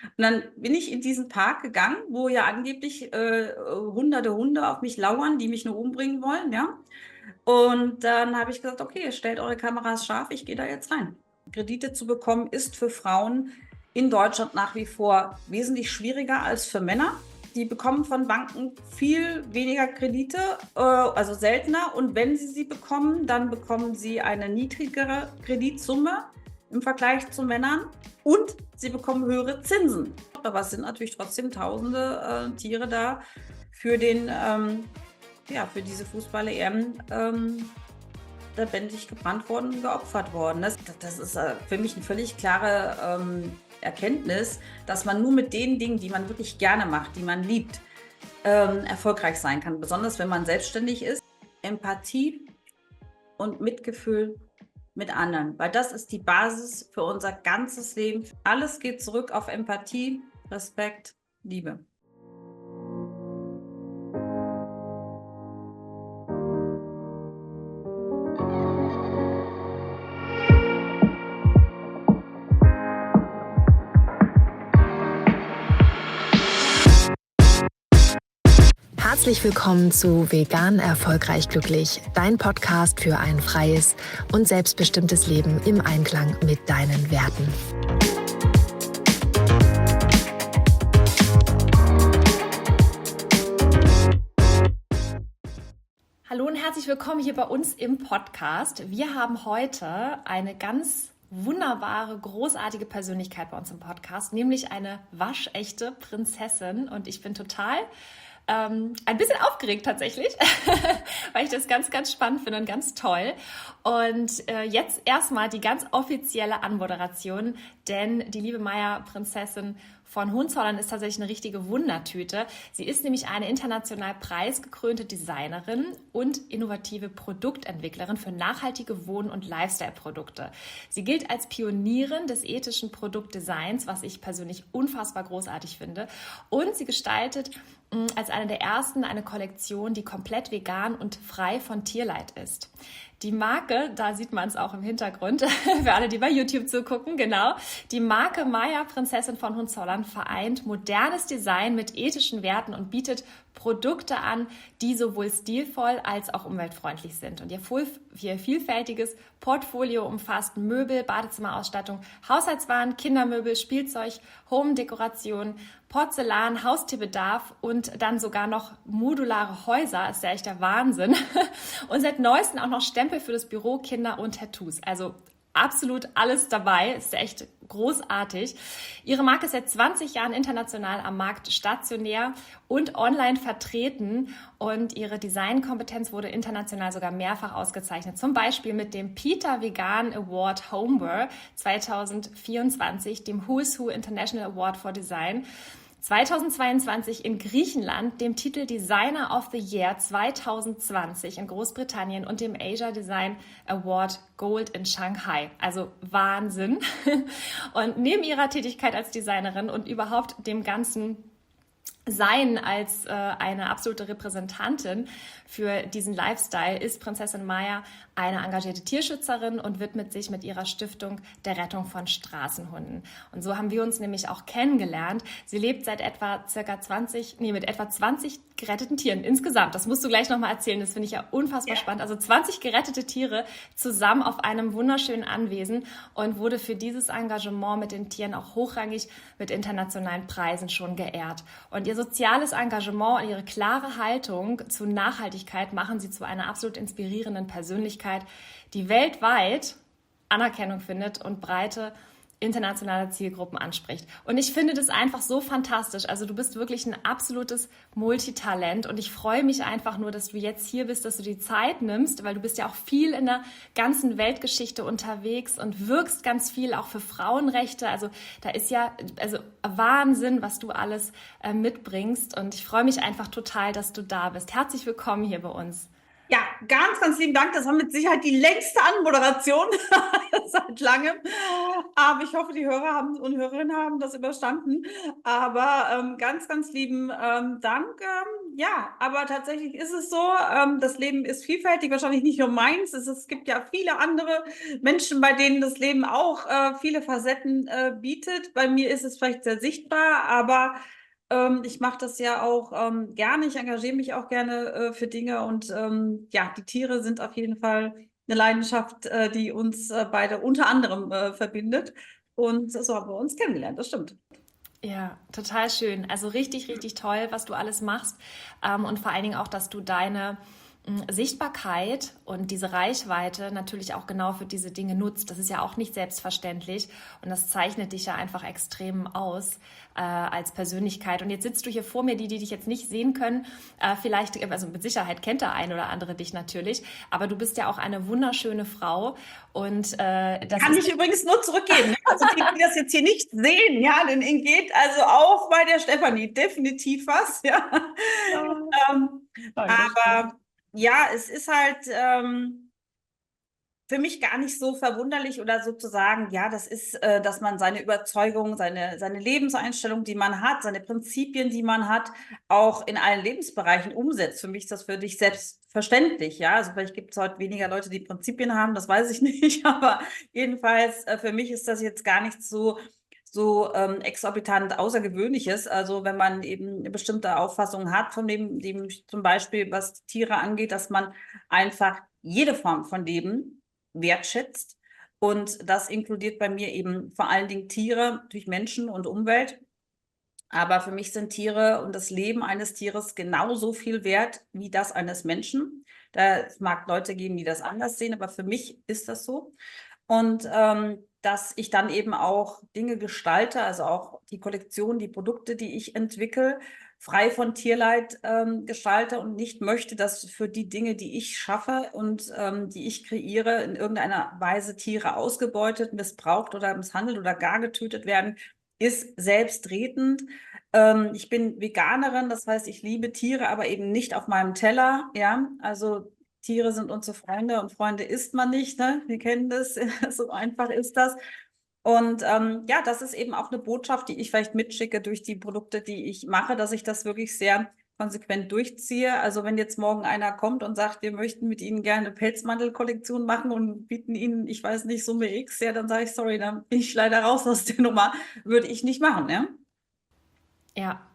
Und dann bin ich in diesen Park gegangen, wo ja angeblich hunderte Hunde auf mich lauern, die mich nur umbringen wollen, ja. Und dann habe ich gesagt, okay, stellt eure Kameras scharf, ich gehe da jetzt rein. Kredite zu bekommen ist für Frauen in Deutschland nach wie vor wesentlich schwieriger als für Männer. Die bekommen von Banken viel weniger Kredite, also seltener. Und wenn sie bekommen, dann bekommen sie eine niedrigere Kreditsumme im Vergleich zu Männern und sie bekommen höhere Zinsen. Aber es sind natürlich trotzdem tausende Tiere da für für diese Fußball-EM lebendig gebrannt worden und geopfert worden. Das ist für mich eine völlig klare Erkenntnis, dass man nur mit den Dingen, die man wirklich gerne macht, die man liebt, erfolgreich sein kann. Besonders wenn man selbstständig ist. Empathie und Mitgefühl mit anderen, weil das ist die Basis für unser ganzes Leben. Alles geht zurück auf Empathie, Respekt, Liebe. Herzlich willkommen zu Vegan Erfolgreich Glücklich, dein Podcast für ein freies und selbstbestimmtes Leben im Einklang mit deinen Werten. Hallo und herzlich willkommen hier bei uns im Podcast. Wir haben heute eine ganz wunderbare, großartige Persönlichkeit bei uns im Podcast, nämlich eine waschechte Prinzessin, und ich bin total ein bisschen aufgeregt tatsächlich, weil ich das ganz, ganz spannend finde und ganz toll. Und jetzt erstmal die ganz offizielle Anmoderation, denn die liebe Maya, Prinzessin von Hohenzollern, ist tatsächlich eine richtige Wundertüte. Sie ist nämlich eine international preisgekrönte Designerin und innovative Produktentwicklerin für nachhaltige Wohn- und Lifestyle-Produkte. Sie gilt als Pionierin des ethischen Produktdesigns, was ich persönlich unfassbar großartig finde. Und sie gestaltet als eine der ersten eine Kollektion, die komplett vegan und frei von Tierleid ist. Die Marke, da sieht man es auch im Hintergrund, für alle, die bei YouTube zugucken, genau. Die Marke Maya, Prinzessin von Hohenzollern, vereint modernes Design mit ethischen Werten und bietet Produkte an, die sowohl stilvoll als auch umweltfreundlich sind. Und ihr vielfältiges Portfolio umfasst Möbel, Badezimmerausstattung, Haushaltswaren, Kindermöbel, Spielzeug, Home-Dekoration, Porzellan, Haustierbedarf und dann sogar noch modulare Häuser. Ist ja echt der Wahnsinn. Und seit neuestem auch noch Stempel für das Büro, Kinder und Tattoos. Also absolut alles dabei. Ist echt großartig. Ihre Marke ist seit 20 Jahren international am Markt stationär und online vertreten, und ihre Designkompetenz wurde international sogar mehrfach ausgezeichnet. Zum Beispiel mit dem Peter Vegan Award Homeware 2024, dem Who's Who International Award for Design 2022 in Griechenland, dem Titel Designer of the Year 2020 in Großbritannien und dem Asia Design Award Gold in Shanghai. Also Wahnsinn. Und neben ihrer Tätigkeit als Designerin und überhaupt dem ganzen Sein als eine absolute Repräsentantin für diesen Lifestyle ist Prinzessin Maya eine engagierte Tierschützerin und widmet sich mit ihrer Stiftung der Rettung von Straßenhunden. Und so haben wir uns nämlich auch kennengelernt. Sie lebt seit mit etwa 20 geretteten Tieren insgesamt. Das musst du gleich nochmal erzählen, das finde ich ja unfassbar spannend. Also 20 gerettete Tiere zusammen auf einem wunderschönen Anwesen, und wurde für dieses Engagement mit den Tieren auch hochrangig mit internationalen Preisen schon geehrt. Und ihr soziales Engagement und ihre klare Haltung zu Nachhaltigkeit machen sie zu einer absolut inspirierenden Persönlichkeit, die weltweit Anerkennung findet und breite internationale Zielgruppen anspricht. Und ich finde das einfach so fantastisch. Also du bist wirklich ein absolutes Multitalent, und ich freue mich einfach nur, dass du jetzt hier bist, dass du die Zeit nimmst, weil du bist ja auch viel in der ganzen Weltgeschichte unterwegs und wirkst ganz viel auch für Frauenrechte. Also da ist ja Wahnsinn, was du alles mitbringst, und ich freue mich einfach total, dass du da bist. Herzlich willkommen hier bei uns. Ja, ganz, ganz lieben Dank. Das war mit Sicherheit die längste Anmoderation seit langem. Aber ich hoffe, die Hörer haben und Hörerinnen haben das überstanden. Aber ganz, ganz lieben Dank. Ja, aber tatsächlich ist es so, das Leben ist vielfältig, wahrscheinlich nicht nur meins. Es gibt ja viele andere Menschen, bei denen das Leben auch viele Facetten bietet. Bei mir ist es vielleicht sehr sichtbar, aber ich mache das ja auch gerne. Ich engagiere mich auch gerne für Dinge und ja, die Tiere sind auf jeden Fall eine Leidenschaft, die uns beide unter anderem verbindet. Und so haben wir uns kennengelernt, das stimmt. Ja, total schön. Also richtig, richtig toll, was du alles machst. Und vor allen Dingen auch, dass du deine Sichtbarkeit und diese Reichweite natürlich auch genau für diese Dinge nutzt. Das ist ja auch nicht selbstverständlich und das zeichnet dich ja einfach extrem aus als Persönlichkeit. Und jetzt sitzt du hier vor mir, die dich jetzt nicht sehen können. Vielleicht, also mit Sicherheit kennt der ein oder andere dich natürlich, aber du bist ja auch eine wunderschöne Frau und das Kann ist ich übrigens nur zurückgeben. Ne? Also die, die das jetzt hier nicht sehen, ja, denn ihnen geht also auch bei der Stefanie definitiv was, ja. Dankeschön. Aber ja, es ist halt für mich gar nicht so verwunderlich oder sozusagen, ja, das ist, dass man seine Überzeugung, seine Lebenseinstellung, die man hat, seine Prinzipien, die man hat, auch in allen Lebensbereichen umsetzt. Für mich ist das für dich selbstverständlich, ja. Also vielleicht gibt es heute weniger Leute, die Prinzipien haben, das weiß ich nicht, aber jedenfalls für mich ist das jetzt gar nicht so exorbitant Außergewöhnliches. Also wenn man eben eine bestimmte Auffassung hat von dem zum Beispiel, was Tiere angeht, dass man einfach jede Form von Leben wertschätzt. Und das inkludiert bei mir eben vor allen Dingen Tiere, natürlich Menschen und Umwelt. Aber für mich sind Tiere und das Leben eines Tieres genauso viel wert wie das eines Menschen. Es mag Leute geben, die das anders sehen, aber für mich ist das so. Und dass ich dann eben auch Dinge gestalte, also auch die Kollektion, die Produkte, die ich entwickle, frei von Tierleid gestalte und nicht möchte, dass für die Dinge, die ich schaffe und die ich kreiere, in irgendeiner Weise Tiere ausgebeutet, missbraucht oder misshandelt oder gar getötet werden, ist selbstredend. Ich bin Veganerin, das heißt, ich liebe Tiere, aber eben nicht auf meinem Teller. Ja, also Tiere sind unsere Freunde und Freunde isst man nicht, ne? Wir kennen das, so einfach ist das. Und ja, das ist eben auch eine Botschaft, die ich vielleicht mitschicke durch die Produkte, die ich mache, dass ich das wirklich sehr konsequent durchziehe. Also wenn jetzt morgen einer kommt und sagt, wir möchten mit Ihnen gerne eine Pelzmantelkollektion machen und bieten Ihnen, ich weiß nicht, Summe X, ja, dann sage ich, sorry, dann bin ich leider raus aus der Nummer, würde ich nicht machen, ja. Ja.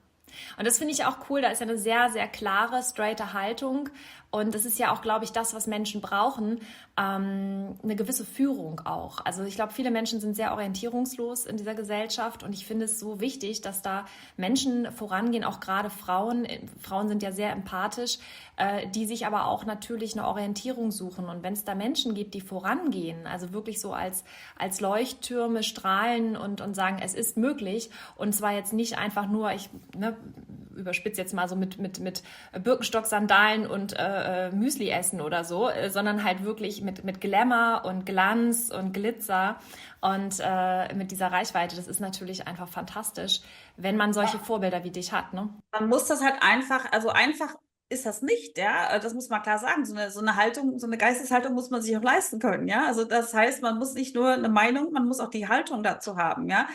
Und das finde ich auch cool. Da ist ja eine sehr, sehr klare, straighte Haltung. Und das ist ja auch, glaube ich, das, was Menschen brauchen. Eine gewisse Führung auch. Also ich glaube, viele Menschen sind sehr orientierungslos in dieser Gesellschaft. Und ich finde es so wichtig, dass da Menschen vorangehen, auch gerade Frauen. Frauen sind ja sehr empathisch, die sich aber auch natürlich eine Orientierung suchen. Und wenn es da Menschen gibt, die vorangehen, also wirklich so als Leuchttürme strahlen und sagen, es ist möglich. Und zwar jetzt nicht einfach nur, überspitze jetzt mal so mit Birkenstock-Sandalen und Müsli essen oder so, sondern halt wirklich mit Glamour und Glanz und Glitzer und mit dieser Reichweite. Das ist natürlich einfach fantastisch, wenn man solche Vorbilder wie dich hat, ne? Man muss das halt einfach, also einfach ist das nicht, ja. Das muss man klar sagen. So eine Haltung, so eine Geisteshaltung muss man sich auch leisten können, ja. Also das heißt, man muss nicht nur eine Meinung, man muss auch die Haltung dazu haben, ja.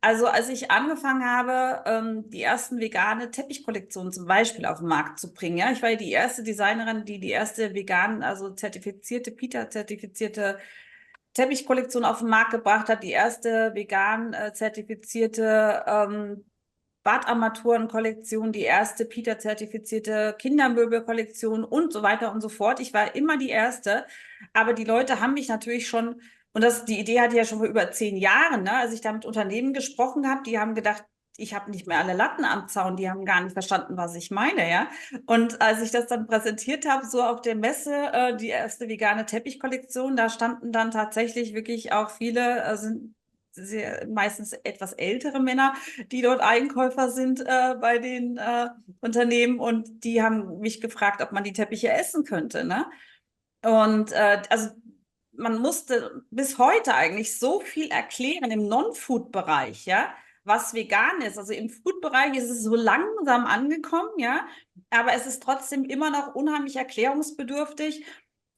Also als ich angefangen habe, die ersten vegane Teppichkollektionen zum Beispiel auf den Markt zu bringen, ja. Ich war ja die erste Designerin, die erste vegan, also zertifizierte, PETA-zertifizierte Teppichkollektion auf den Markt gebracht hat, die erste vegan zertifizierte Badarmaturen-Kollektion, die erste PETA-zertifizierte Kindermöbel-Kollektion und so weiter und so fort. Ich war immer die Erste, aber die Leute haben mich natürlich schon, und die Idee hatte ich ja schon vor über 10 Jahren, ne, als ich da mit Unternehmen gesprochen habe, die haben gedacht, ich habe nicht mehr alle Latten am Zaun, die haben gar nicht verstanden, was ich meine, ja. Und als ich das dann präsentiert habe, so auf der Messe, die erste vegane Teppichkollektion, da standen dann tatsächlich wirklich auch viele, meistens etwas ältere Männer, die dort Einkäufer sind bei den Unternehmen und die haben mich gefragt, ob man die Teppiche essen könnte, ne? Und also man musste bis heute eigentlich so viel erklären im Non-Food-Bereich, ja, was vegan ist. Also im Food-Bereich ist es so langsam angekommen, ja, aber es ist trotzdem immer noch unheimlich erklärungsbedürftig.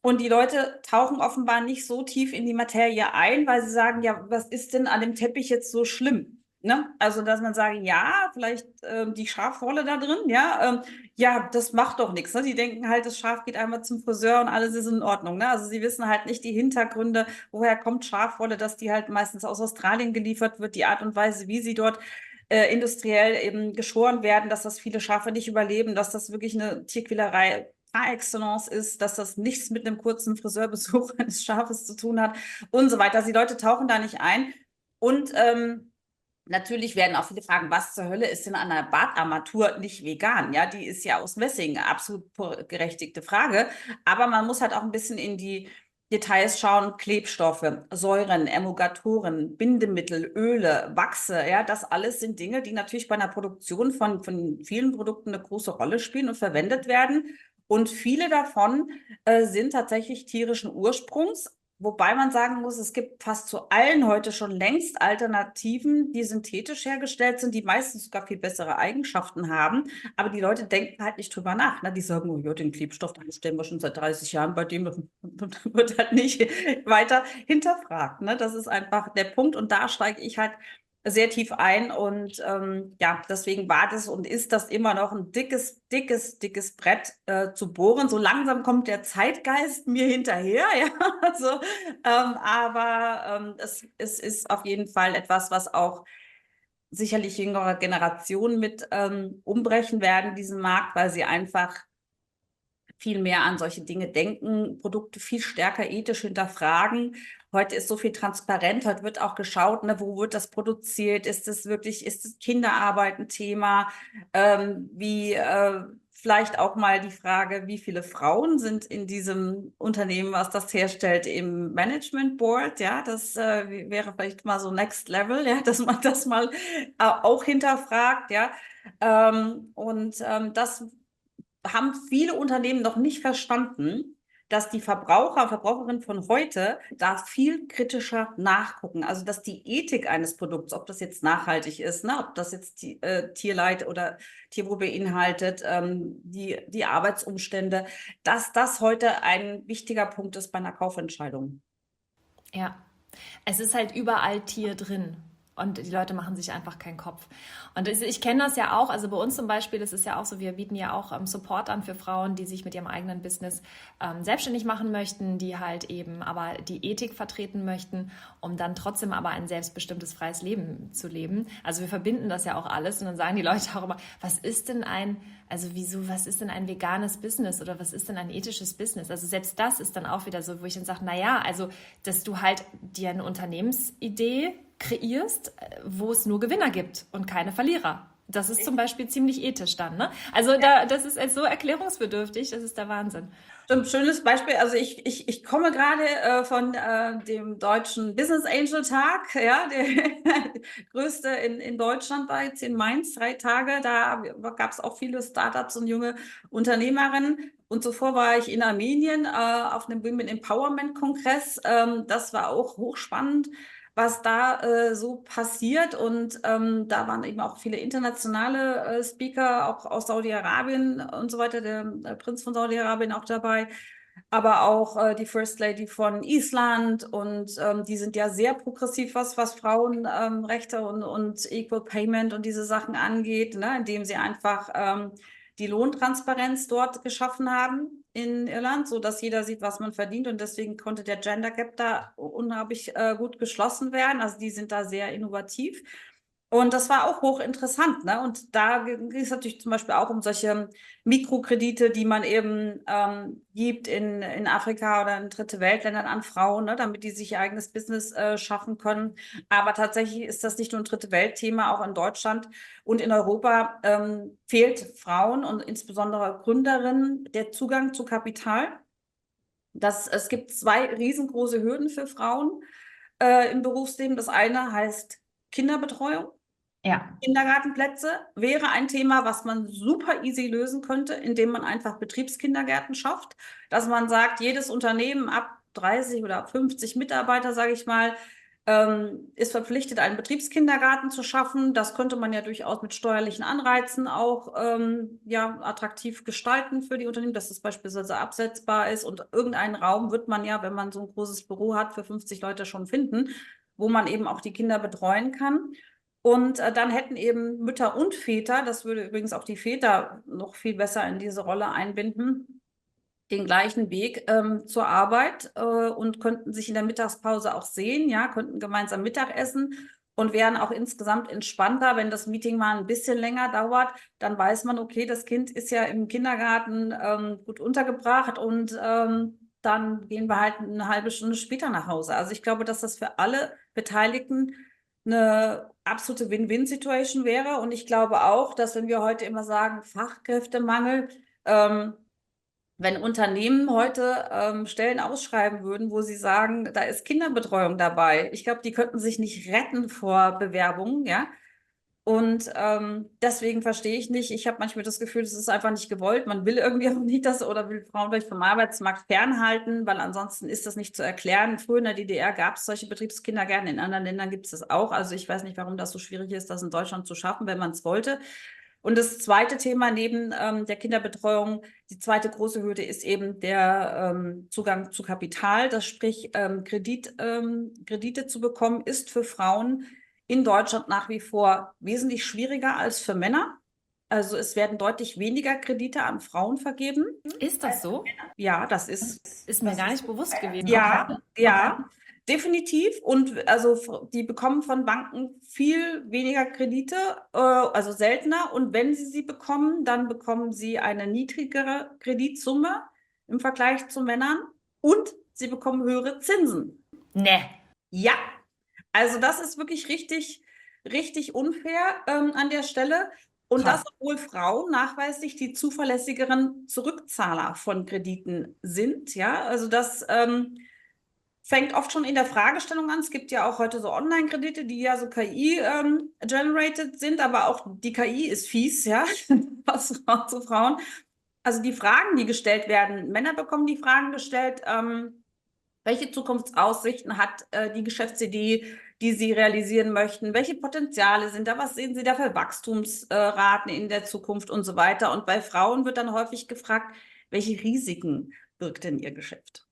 Und die Leute tauchen offenbar nicht so tief in die Materie ein, weil sie sagen, ja, was ist denn an dem Teppich jetzt so schlimm? Ne? Also, dass man sagen, ja, vielleicht die Schafwolle da drin, ja, ja, das macht doch nichts. Ne? Die denken halt, das Schaf geht einmal zum Friseur und alles ist in Ordnung. Ne? Also sie wissen halt nicht die Hintergründe, woher kommt Schafwolle, dass die halt meistens aus Australien geliefert wird, die Art und Weise, wie sie dort industriell eben geschoren werden, dass das viele Schafe nicht überleben, dass das wirklich eine Tierquälerei par excellence ist, dass das nichts mit einem kurzen Friseurbesuch eines Schafes zu tun hat und so weiter. Also die Leute tauchen da nicht ein. Und natürlich werden auch viele fragen, was zur Hölle ist denn an einer Bartarmatur nicht vegan? Ja, die ist ja aus Messing, absolut gerechtigte Frage. Aber man muss halt auch ein bisschen in die Details schauen: Klebstoffe, Säuren, Emulgatoren, Bindemittel, Öle, Wachse. Ja, das alles sind Dinge, die natürlich bei einer Produktion von vielen Produkten eine große Rolle spielen und verwendet werden. Und viele davon sind tatsächlich tierischen Ursprungs. Wobei man sagen muss, es gibt fast zu allen heute schon längst Alternativen, die synthetisch hergestellt sind, die meistens sogar viel bessere Eigenschaften haben. Aber die Leute denken halt nicht drüber nach. Ne? Die sagen, oh ja, den Klebstoff, den stellen wir schon seit 30 Jahren, bei dem wird halt nicht weiter hinterfragt. Ne? Das ist einfach der Punkt. Und da steige ich halt sehr tief ein. Und ja, deswegen war das und ist das immer noch ein dickes Brett zu bohren. So langsam kommt der Zeitgeist mir hinterher. Ja, also, aber es ist auf jeden Fall etwas, was auch sicherlich jüngere Generationen mit umbrechen werden, diesen Markt, weil sie einfach viel mehr an solche Dinge denken, Produkte viel stärker ethisch hinterfragen. Heute ist so viel transparent, heute wird auch geschaut, ne, wo wird das produziert, ist es wirklich, ist es Kinderarbeit ein Thema, wie vielleicht auch mal die Frage, wie viele Frauen sind in diesem Unternehmen, was das herstellt, im Management Board, ja, das wäre vielleicht mal so Next Level, ja, dass man das mal auch hinterfragt, ja, das haben viele Unternehmen noch nicht verstanden, dass die Verbraucher und Verbraucherinnen von heute da viel kritischer nachgucken. Also dass die Ethik eines Produkts, ob das jetzt nachhaltig ist, ne, ob das jetzt Tierleid oder Tierwohl beinhaltet, die Arbeitsumstände, dass das heute ein wichtiger Punkt ist bei einer Kaufentscheidung. Ja, es ist halt überall Tier drin. Und die Leute machen sich einfach keinen Kopf. Und ich kenne das ja auch, also bei uns zum Beispiel, das ist ja auch so, wir bieten ja auch Support an für Frauen, die sich mit ihrem eigenen Business selbstständig machen möchten, die halt eben aber die Ethik vertreten möchten, um dann trotzdem aber ein selbstbestimmtes, freies Leben zu leben. Also wir verbinden das ja auch alles und dann sagen die Leute auch immer, was ist denn ein veganes Business oder was ist denn ein ethisches Business? Also selbst das ist dann auch wieder so, wo ich dann sage, naja, also dass du halt dir eine Unternehmensidee kreierst, wo es nur Gewinner gibt und keine Verlierer. Das ist zum Beispiel ziemlich ethisch dann, ne? Also das ist so erklärungsbedürftig, das ist der Wahnsinn. Ein schönes Beispiel, also ich komme gerade von dem deutschen Business Angel Tag, ja, der größte in Deutschland war jetzt in Mainz, 3 Tage, da gab es auch viele Startups und junge Unternehmerinnen. Und zuvor war ich in Armenien auf einem Women Empowerment Kongress. Das war auch hochspannend, was da so passiert. Und da waren eben auch viele internationale Speaker, auch aus Saudi-Arabien und so weiter, der Prinz von Saudi-Arabien auch dabei, aber auch die First Lady von Island. Und die sind ja sehr progressiv, was Frauenrechte und Equal Payment und diese Sachen angeht, ne, indem sie einfach die Lohntransparenz dort geschaffen haben in Irland, so dass jeder sieht, was man verdient. Und deswegen konnte der Gender Gap da unheimlich gut geschlossen werden. Also die sind da sehr innovativ. Und das war auch hochinteressant, ne? Und da ging es natürlich zum Beispiel auch um solche Mikrokredite, die man eben gibt in Afrika oder in dritte Weltländern an Frauen, ne? Damit die sich ihr eigenes Business schaffen können. Aber tatsächlich ist das nicht nur ein dritte Weltthema, auch in Deutschland und in Europa fehlt Frauen und insbesondere Gründerinnen der Zugang zu Kapital. Es gibt 2 riesengroße Hürden für Frauen im Berufsleben. Das eine heißt Kinderbetreuung. Ja. Kindergartenplätze wäre ein Thema, was man super easy lösen könnte, indem man einfach Betriebskindergärten schafft, dass man sagt, jedes Unternehmen ab 30 oder ab 50 Mitarbeiter, sage ich mal, ist verpflichtet, einen Betriebskindergarten zu schaffen. Das könnte man ja durchaus mit steuerlichen Anreizen auch attraktiv gestalten für die Unternehmen, dass das beispielsweise absetzbar ist. Und irgendeinen Raum wird man ja, wenn man so ein großes Büro hat, für 50 Leute schon finden, wo man eben auch die Kinder betreuen kann. Und dann hätten eben Mütter und Väter, das würde übrigens auch die Väter noch viel besser in diese Rolle einbinden, den gleichen Weg zur Arbeit und könnten sich in der Mittagspause auch sehen, ja, könnten gemeinsam Mittag essen und wären auch insgesamt entspannter. Wenn das Meeting mal ein bisschen länger dauert, dann weiß man, okay, das Kind ist ja im Kindergarten gut untergebracht und dann gehen wir halt eine halbe Stunde später nach Hause. Also ich glaube, dass das für alle Beteiligten eine absolute Win-Win-Situation wäre. Und ich glaube auch, dass wenn wir heute immer sagen, Fachkräftemangel, wenn Unternehmen heute Stellen ausschreiben würden, wo sie sagen, da ist Kinderbetreuung dabei, ich glaube, die könnten sich nicht retten vor Bewerbungen, ja. Und deswegen verstehe ich nicht. Ich habe manchmal das Gefühl, es ist einfach nicht gewollt. Man will irgendwie auch nicht das oder will Frauen vielleicht vom Arbeitsmarkt fernhalten, weil ansonsten ist das nicht zu erklären. Früher in der DDR gab es solche Betriebskindergärten, in anderen Ländern gibt es das auch. Also ich weiß nicht, warum das so schwierig ist, das in Deutschland zu schaffen, wenn man es wollte. Und das zweite Thema neben der Kinderbetreuung, die zweite große Hürde ist eben der Zugang zu Kapital. Das sprich, Kredite zu bekommen, ist für Frauen in Deutschland nach wie vor wesentlich schwieriger als für Männer. Also es werden deutlich weniger Kredite an Frauen vergeben. Ist das so? Ja, das ist. Ist mir gar nicht bewusst gewesen. Ja, Okay. ja, definitiv. Und also die bekommen von Banken viel weniger Kredite, also seltener. Und wenn sie bekommen, dann bekommen sie eine niedrigere Kreditsumme im Vergleich zu Männern und sie bekommen höhere Zinsen. Ne. Ja, also das ist wirklich richtig, richtig unfair an der Stelle. Und Krass. das, obwohl Frauen nachweislich die zuverlässigeren Zurückzahler von Krediten sind. Ja, also das fängt oft schon in der Fragestellung an. Es gibt ja auch heute so Online-Kredite, die ja so KI-generated sind, aber auch die KI ist fies, ja, was zu Frauen. Also die Fragen, die gestellt werden, Männer bekommen die Fragen gestellt, welche Zukunftsaussichten hat die Geschäftsidee, die Sie realisieren möchten? Welche Potenziale sind da? Was sehen Sie da für Wachstumsraten in der Zukunft und so weiter? Und bei Frauen wird dann häufig gefragt, welche Risiken birgt denn Ihr Geschäft?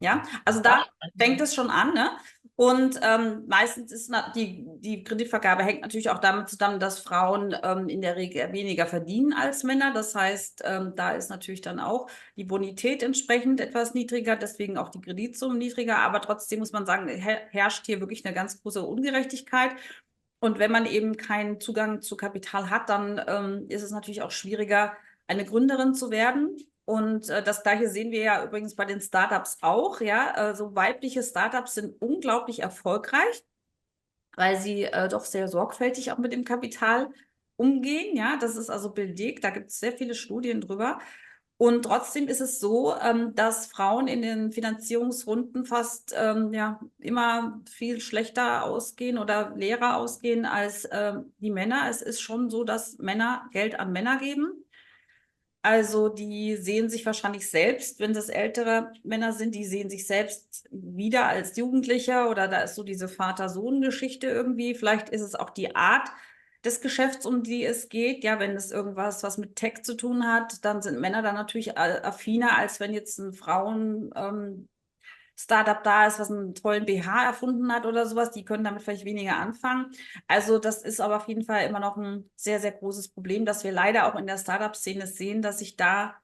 Ja, also da fängt es schon an, ne? Und meistens ist die Kreditvergabe hängt natürlich auch damit zusammen, dass Frauen in der Regel weniger verdienen als Männer. Das heißt, da ist natürlich dann auch die Bonität entsprechend etwas niedriger, deswegen auch die Kreditsummen niedriger. Aber trotzdem muss man sagen, herrscht hier wirklich eine ganz große Ungerechtigkeit. Und wenn man eben keinen Zugang zu Kapital hat, dann ist es natürlich auch schwieriger, eine Gründerin zu werden. Und das Gleiche sehen wir ja übrigens bei den Startups auch. Ja, so weibliche Startups sind unglaublich erfolgreich, weil sie doch sehr sorgfältig auch mit dem Kapital umgehen. Ja, das ist also belegt. Da gibt es sehr viele Studien drüber. Und trotzdem ist es so, dass Frauen in den Finanzierungsrunden fast immer viel schlechter ausgehen oder leerer ausgehen als die Männer. Es ist schon so, dass Männer Geld an Männer geben. Also die sehen sich wahrscheinlich selbst, wenn das ältere Männer sind, die sehen sich selbst wieder als Jugendlicher oder da ist so diese Vater-Sohn-Geschichte irgendwie. Vielleicht ist es auch die Art des Geschäfts, um die es geht. Ja, wenn es irgendwas, was mit Tech zu tun hat, dann sind Männer da natürlich affiner, als wenn jetzt ein Startup da ist, was einen tollen BH erfunden hat oder sowas, die können damit vielleicht weniger anfangen. Also das ist aber auf jeden Fall immer noch ein sehr, sehr großes Problem, dass wir leider auch in der Startup-Szene sehen, dass sich da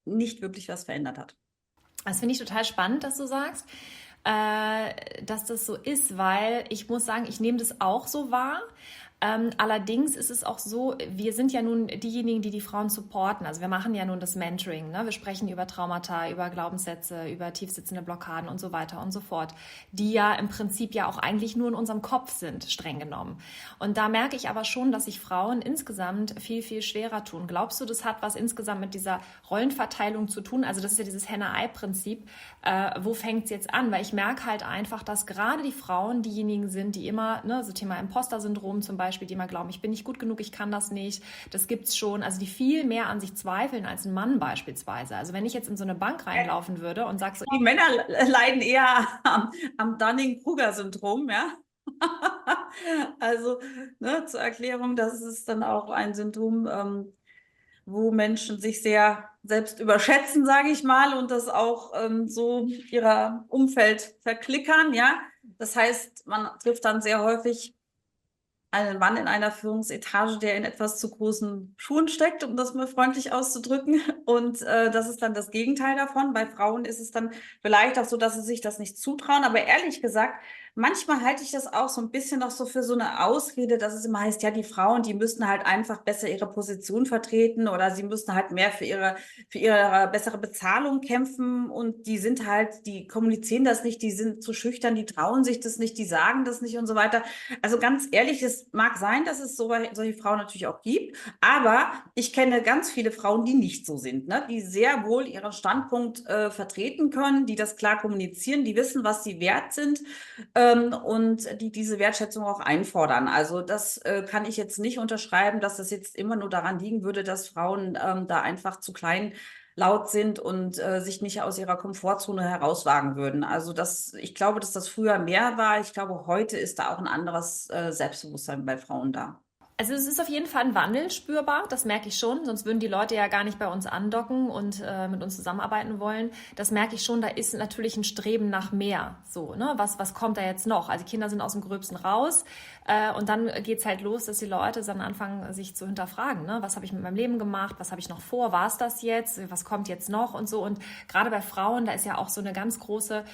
nicht wirklich was verändert hat. Das finde ich total spannend, dass du sagst, dass das so ist, weil ich muss sagen, ich nehme das auch so wahr. Allerdings ist es auch so, wir sind ja nun diejenigen, die Frauen supporten. Also wir machen ja nun das Mentoring. Ne? Wir sprechen über Traumata, über Glaubenssätze, über tiefsitzende Blockaden und so weiter und so fort, die ja im Prinzip ja auch eigentlich nur in unserem Kopf sind, streng genommen. Und da merke ich aber schon, dass sich Frauen insgesamt viel, viel schwerer tun. Glaubst du, das hat was insgesamt mit dieser Rollenverteilung zu tun? Also das ist ja dieses Henne-Ei-Prinzip. Wo fängt es jetzt an? Weil ich merke halt einfach, dass gerade die Frauen diejenigen sind, die immer, ne, so Thema Imposter-Syndrom zum Beispiel, Beispiel, die immer glauben, ich bin nicht gut genug, ich kann das nicht. Das gibt's schon. Also die viel mehr an sich zweifeln als ein Mann beispielsweise. Also wenn ich jetzt in so eine Bank reinlaufen würde und sag so, die Männer leiden eher am Dunning-Kruger-Syndrom, ja. Also, ne, zur Erklärung, das ist dann auch ein Symptom, wo Menschen sich sehr selbst überschätzen, sage ich mal, und das auch so ihrer Umfeld verklickern, ja. Das heißt, man trifft dann sehr häufig einen Mann in einer Führungsetage, der in etwas zu großen Schuhen steckt, um das mal freundlich auszudrücken. Und das ist dann das Gegenteil davon. Bei Frauen ist es dann vielleicht auch so, dass sie sich das nicht zutrauen. Aber ehrlich gesagt, manchmal halte ich das auch so ein bisschen noch so für so eine Ausrede, dass es immer heißt, ja, die Frauen, die müssen halt einfach besser ihre Position vertreten oder sie müssen halt mehr für ihre bessere Bezahlung kämpfen und die sind halt, die kommunizieren das nicht, die sind zu schüchtern, die trauen sich das nicht, die sagen das nicht und so weiter. Also ganz ehrlich, es mag sein, dass es solche Frauen natürlich auch gibt, aber ich kenne ganz viele Frauen, die nicht so sind, ne? Die sehr wohl ihren Standpunkt vertreten können, die das klar kommunizieren, die wissen, was sie wert sind und die diese Wertschätzung auch einfordern. Also das kann ich jetzt nicht unterschreiben, dass das jetzt immer nur daran liegen würde, dass Frauen da einfach zu klein laut sind und sich nicht aus ihrer Komfortzone herauswagen würden. Also ich glaube, dass das früher mehr war. Ich glaube, heute ist da auch ein anderes Selbstbewusstsein bei Frauen da. also es ist auf jeden Fall ein Wandel spürbar, das merke ich schon, sonst würden die Leute ja gar nicht bei uns andocken und mit uns zusammenarbeiten wollen. Das merke ich schon, da ist natürlich ein Streben nach mehr. So, ne? Was kommt da jetzt noch? Also die Kinder sind aus dem Gröbsten raus und dann geht's halt los, dass die Leute dann anfangen, sich zu hinterfragen. Ne? Was habe ich mit meinem Leben gemacht? Was habe ich noch vor? War es das jetzt? Was kommt jetzt noch? Und so. Und gerade bei Frauen, da ist ja auch so eine ganz große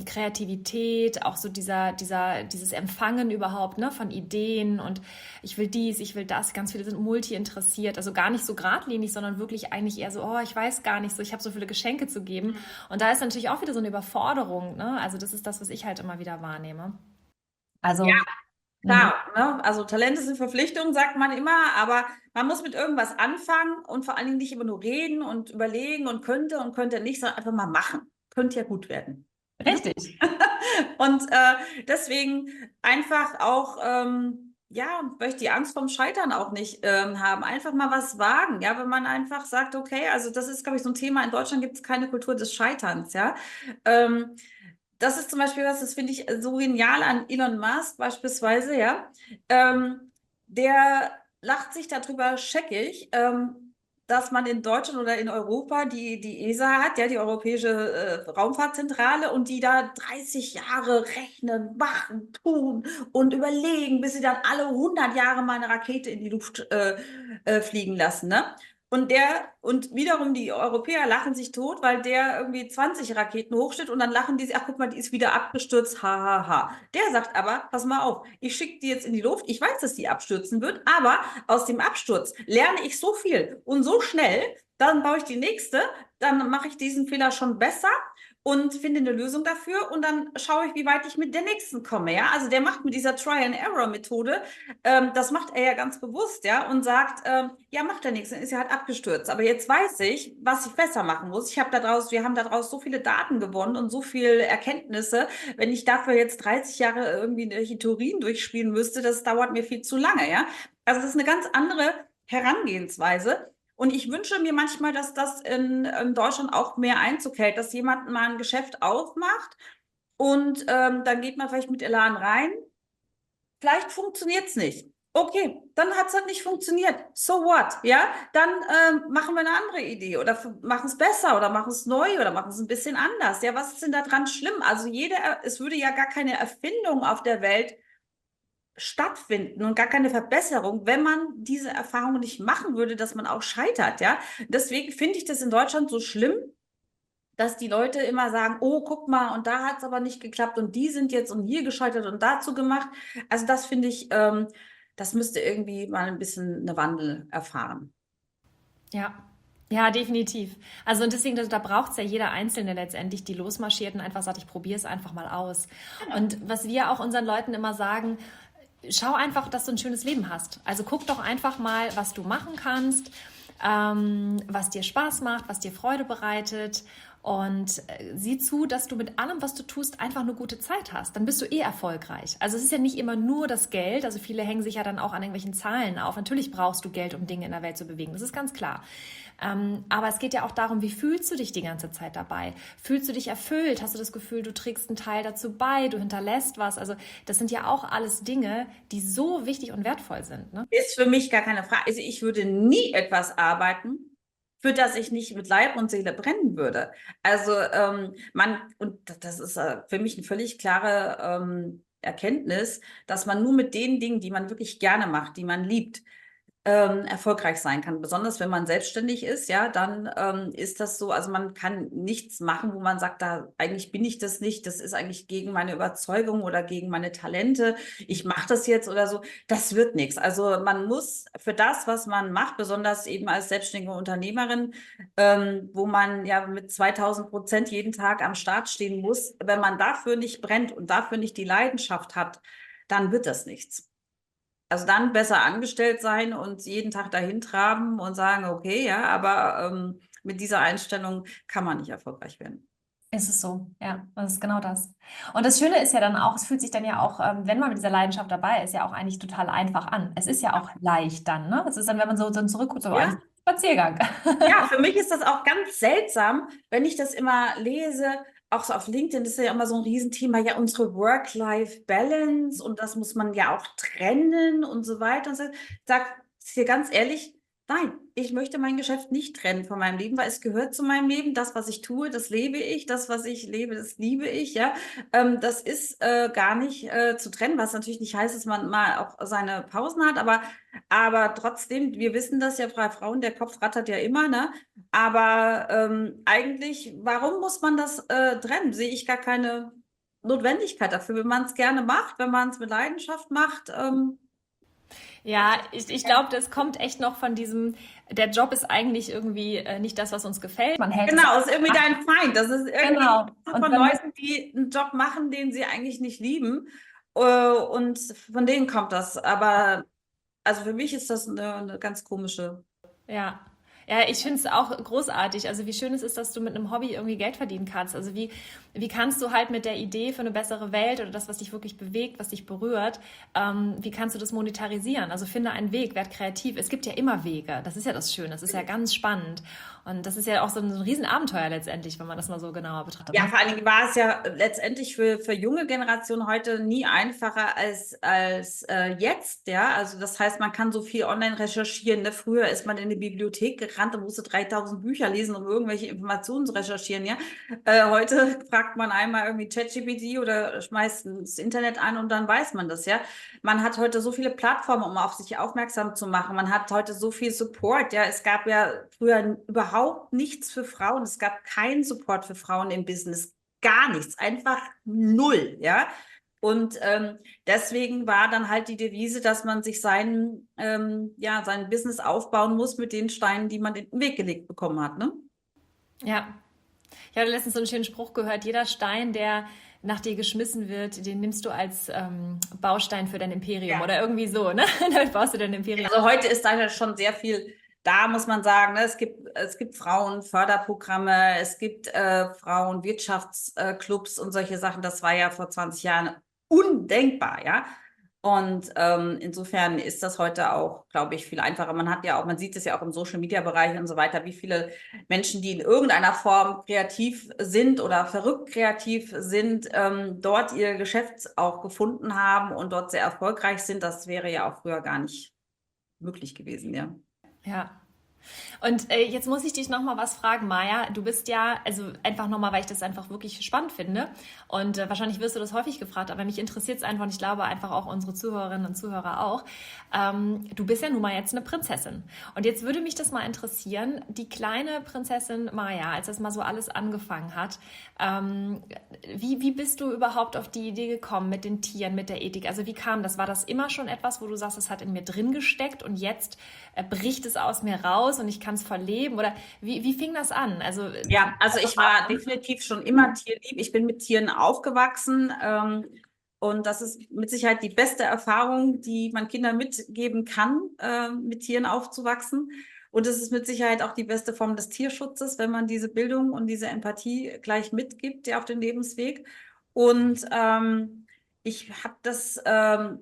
Kreativität, auch so dieses Empfangen überhaupt, ne, von Ideen und ich will dies, ich will das. Ganz viele sind multi-interessiert, also gar nicht so geradlinig, sondern wirklich eigentlich eher so, oh, ich weiß gar nicht so, ich habe so viele Geschenke zu geben. Und da ist natürlich auch wieder so eine Überforderung, ne? Also das ist das, was ich halt immer wieder wahrnehme. Also, Ja, mhm. klar, ne? Also Talente sind Verpflichtungen, sagt man immer, aber man muss mit irgendwas anfangen und vor allen Dingen nicht immer nur reden und überlegen und könnte nicht, sondern einfach mal machen. Könnte ja gut werden. Ne? Richtig. Und deswegen einfach auch, ja, möchte die Angst vom Scheitern auch nicht haben. Einfach mal was wagen, ja, wenn man einfach sagt, okay, also das ist, glaube ich, so ein Thema. In Deutschland gibt es keine Kultur des Scheiterns, ja. Ähm, Das ist zum Beispiel was, das finde ich so genial an Elon Musk beispielsweise, ja. Der lacht sich darüber scheckig, dass man in Deutschland oder in Europa die ESA hat, ja, die Europäische Raumfahrtzentrale, und die da 30 Jahre rechnen, machen, tun und überlegen, bis sie dann alle 100 Jahre mal eine Rakete in die Luft fliegen lassen, ne? Und wiederum die Europäer lachen sich tot, weil der irgendwie 20 Raketen hochsteht und dann lachen die sich, ach guck mal, die ist wieder abgestürzt, ha, ha, ha. Der sagt aber, pass mal auf, ich schicke die jetzt in die Luft, ich weiß, dass die abstürzen wird, aber aus dem Absturz lerne ich so viel und so schnell, dann baue ich die nächste, dann mache ich diesen Fehler schon besser und finde eine Lösung dafür und dann schaue ich, wie weit ich mit der nächsten komme, ja. Also der macht mit dieser Try-and-Error-Methode, das macht er ja ganz bewusst, ja, und sagt, ja, macht er nichts, dann ist er halt abgestürzt. Aber jetzt weiß ich, was ich besser machen muss. Wir haben daraus so viele Daten gewonnen und so viele Erkenntnisse. Wenn ich dafür jetzt 30 Jahre irgendwie welche Theorien durchspielen müsste, das dauert mir viel zu lange, ja. Also das ist eine ganz andere Herangehensweise. Und ich wünsche mir manchmal, dass das in Deutschland auch mehr Einzug hält, dass jemand mal ein Geschäft aufmacht und dann geht man vielleicht mit Elan rein. Vielleicht funktioniert es nicht. Okay, dann hat es halt nicht funktioniert. So what? Ja, dann machen wir eine andere Idee oder machen es besser oder machen es neu oder machen es ein bisschen anders. Ja, was ist denn da dran schlimm? Also es würde ja gar keine Erfindung auf der Welt stattfinden und gar keine Verbesserung, wenn man diese Erfahrung nicht machen würde, dass man auch scheitert. Ja, deswegen finde ich das in Deutschland so schlimm, dass die Leute immer sagen, oh, guck mal, und da hat es aber nicht geklappt und die sind jetzt und hier gescheitert und dazu gemacht. Also das finde ich, das müsste irgendwie mal ein bisschen eine Wandel erfahren. Ja. Ja, definitiv. Also und deswegen, da braucht es ja jeder Einzelne letztendlich, die losmarschiert und einfach sagt, ich probiere es einfach mal aus. Genau. Und was wir auch unseren Leuten immer sagen, schau einfach, dass du ein schönes Leben hast. Also guck doch einfach mal, was du machen kannst, was dir Spaß macht, was dir Freude bereitet Und sieh zu, dass du mit allem, was du tust, einfach eine gute Zeit hast. Dann bist du erfolgreich. Also es ist ja nicht immer nur das Geld. Also viele hängen sich ja dann auch an irgendwelchen Zahlen auf. Natürlich brauchst du Geld, um Dinge in der Welt zu bewegen. Das ist ganz klar. Aber es geht ja auch darum, wie fühlst du dich die ganze Zeit dabei? Fühlst du dich erfüllt? Hast du das Gefühl, du trägst einen Teil dazu bei? Du hinterlässt was? Also das sind ja auch alles Dinge, die so wichtig und wertvoll sind. Ne? Ist für mich gar keine Frage. Also ich würde nie etwas arbeiten, für das ich nicht mit Leib und Seele brennen würde. Also und das ist für mich eine völlig klare Erkenntnis, dass man nur mit den Dingen, die man wirklich gerne macht, die man liebt, erfolgreich sein kann. Besonders wenn man selbstständig ist, ja, dann ist das so, also man kann nichts machen, wo man sagt, da eigentlich bin ich das nicht, das ist eigentlich gegen meine Überzeugung oder gegen meine Talente, ich mache das jetzt oder so, das wird nichts. Also man muss für das, was man macht, besonders eben als selbstständige Unternehmerin, wo man ja mit 2000% jeden Tag am Start stehen muss, wenn man dafür nicht brennt und dafür nicht die Leidenschaft hat, dann wird das nichts. Also dann besser angestellt sein und jeden Tag dahin traben und sagen, okay, ja, aber mit dieser Einstellung kann man nicht erfolgreich werden. Ist es so, ja, das ist genau das. Und das Schöne ist ja dann auch, es fühlt sich dann ja auch, wenn man mit dieser Leidenschaft dabei ist, ja auch eigentlich total einfach an. Es ist ja auch leicht dann, ne? Es ist dann, wenn man so dann zurückguckt, so ein Ja, Spaziergang. ja, für mich ist das auch ganz seltsam, wenn ich das immer lese, auch so auf LinkedIn, das ist ja immer so ein Riesenthema, ja, unsere Work-Life-Balance und das muss man ja auch trennen und so weiter und so. Ich sage dir ganz ehrlich, nein, ich möchte mein Geschäft nicht trennen von meinem Leben, weil es gehört zu meinem Leben. Das, was ich tue, das lebe ich. Das, was ich lebe, das liebe ich. Ja, das ist gar nicht zu trennen, was natürlich nicht heißt, dass man mal auch seine Pausen hat, aber trotzdem, wir wissen das ja, Frauen, der Kopf rattert ja immer, ne? Aber eigentlich, warum muss man das trennen? Sehe ich gar keine Notwendigkeit dafür, wenn man es gerne macht, wenn man es mit Leidenschaft macht. Ja, ich glaube, das kommt echt noch von diesem, der Job ist eigentlich irgendwie nicht das, was uns gefällt. Man hält Genau, es ist irgendwie dein Feind. Das ist irgendwie genau. Und von wenn Leuten, die einen Job machen, den sie eigentlich nicht lieben. Und von denen kommt das. Aber also für mich ist das eine ganz komische. ja. Ja, ich finde es auch großartig. Also wie schön es ist, dass du mit einem Hobby irgendwie Geld verdienen kannst. Also wie kannst du halt mit der Idee für eine bessere Welt oder das, was dich wirklich bewegt, was dich berührt, wie kannst du das monetarisieren? Also finde einen Weg, werd kreativ. Es gibt ja immer Wege. Das ist ja das Schöne. Das ist ja ganz spannend. Und das ist ja auch so ein Riesenabenteuer letztendlich, wenn man das mal so genauer betrachtet. Ja, Ne? vor allen Dingen war es ja letztendlich für junge Generationen heute nie einfacher als jetzt, ja. Also das heißt, man kann so viel online recherchieren. Ne? Früher ist man in die Bibliothek gerannt und musste 3000 Bücher lesen, um irgendwelche Informationen zu recherchieren, ja. Heute fragt man einmal irgendwie ChatGPT oder schmeißt das Internet an und dann weiß man das, ja. Man hat heute so viele Plattformen, um auf sich aufmerksam zu machen. Man hat heute so viel Support, ja. Es gab ja früher überhaupt nichts für Frauen. Es gab keinen Support für Frauen im Business. Gar nichts. Einfach null, ja. Und deswegen war dann halt die Devise, dass man sich sein Business aufbauen muss mit den Steinen, die man in den Weg gelegt bekommen hat, ne? Ja. Ich hatte letztens so einen schönen Spruch gehört, jeder Stein, der nach dir geschmissen wird, den nimmst du als Baustein für dein Imperium Ja. oder irgendwie so, ne? Damit baust du dein Imperium. Also heute ist da ja schon sehr viel da, muss man sagen. Ne? Es gibt Frauenförderprogramme, es gibt Frauenwirtschaftsclubs und solche Sachen. Das war ja vor 20 Jahren undenkbar, ja. Und insofern ist das heute auch, glaube ich, viel einfacher. Man sieht es ja auch im Social-Media-Bereich und so weiter, wie viele Menschen, die in irgendeiner Form kreativ sind oder verrückt kreativ sind, dort ihr Geschäft auch gefunden haben und dort sehr erfolgreich sind. Das wäre ja auch früher gar nicht möglich gewesen, ja. Ja. Und jetzt muss ich dich nochmal was fragen, Maja. Du bist ja, also einfach nochmal, weil ich das einfach wirklich spannend finde. Und wahrscheinlich wirst du das häufig gefragt, aber mich interessiert es einfach und ich glaube einfach auch unsere Zuhörerinnen und Zuhörer auch. Du bist ja nun mal jetzt eine Prinzessin. Und jetzt würde mich das mal interessieren, die kleine Prinzessin Maja, als das mal so alles angefangen hat, wie bist du überhaupt auf die Idee gekommen mit den Tieren, mit der Ethik? Also wie kam das? War das immer schon etwas, wo du sagst, es hat in mir drin gesteckt und jetzt bricht es aus mir raus und ich kann es verleben? Oder wie fing das an? Also ich war definitiv schon immer tierlieb. Ich bin mit Tieren aufgewachsen. Und das ist mit Sicherheit die beste Erfahrung, die man Kindern mitgeben kann, mit Tieren aufzuwachsen. Und es ist mit Sicherheit auch die beste Form des Tierschutzes, wenn man diese Bildung und diese Empathie gleich mitgibt, ja, auf den Lebensweg. Und ich habe das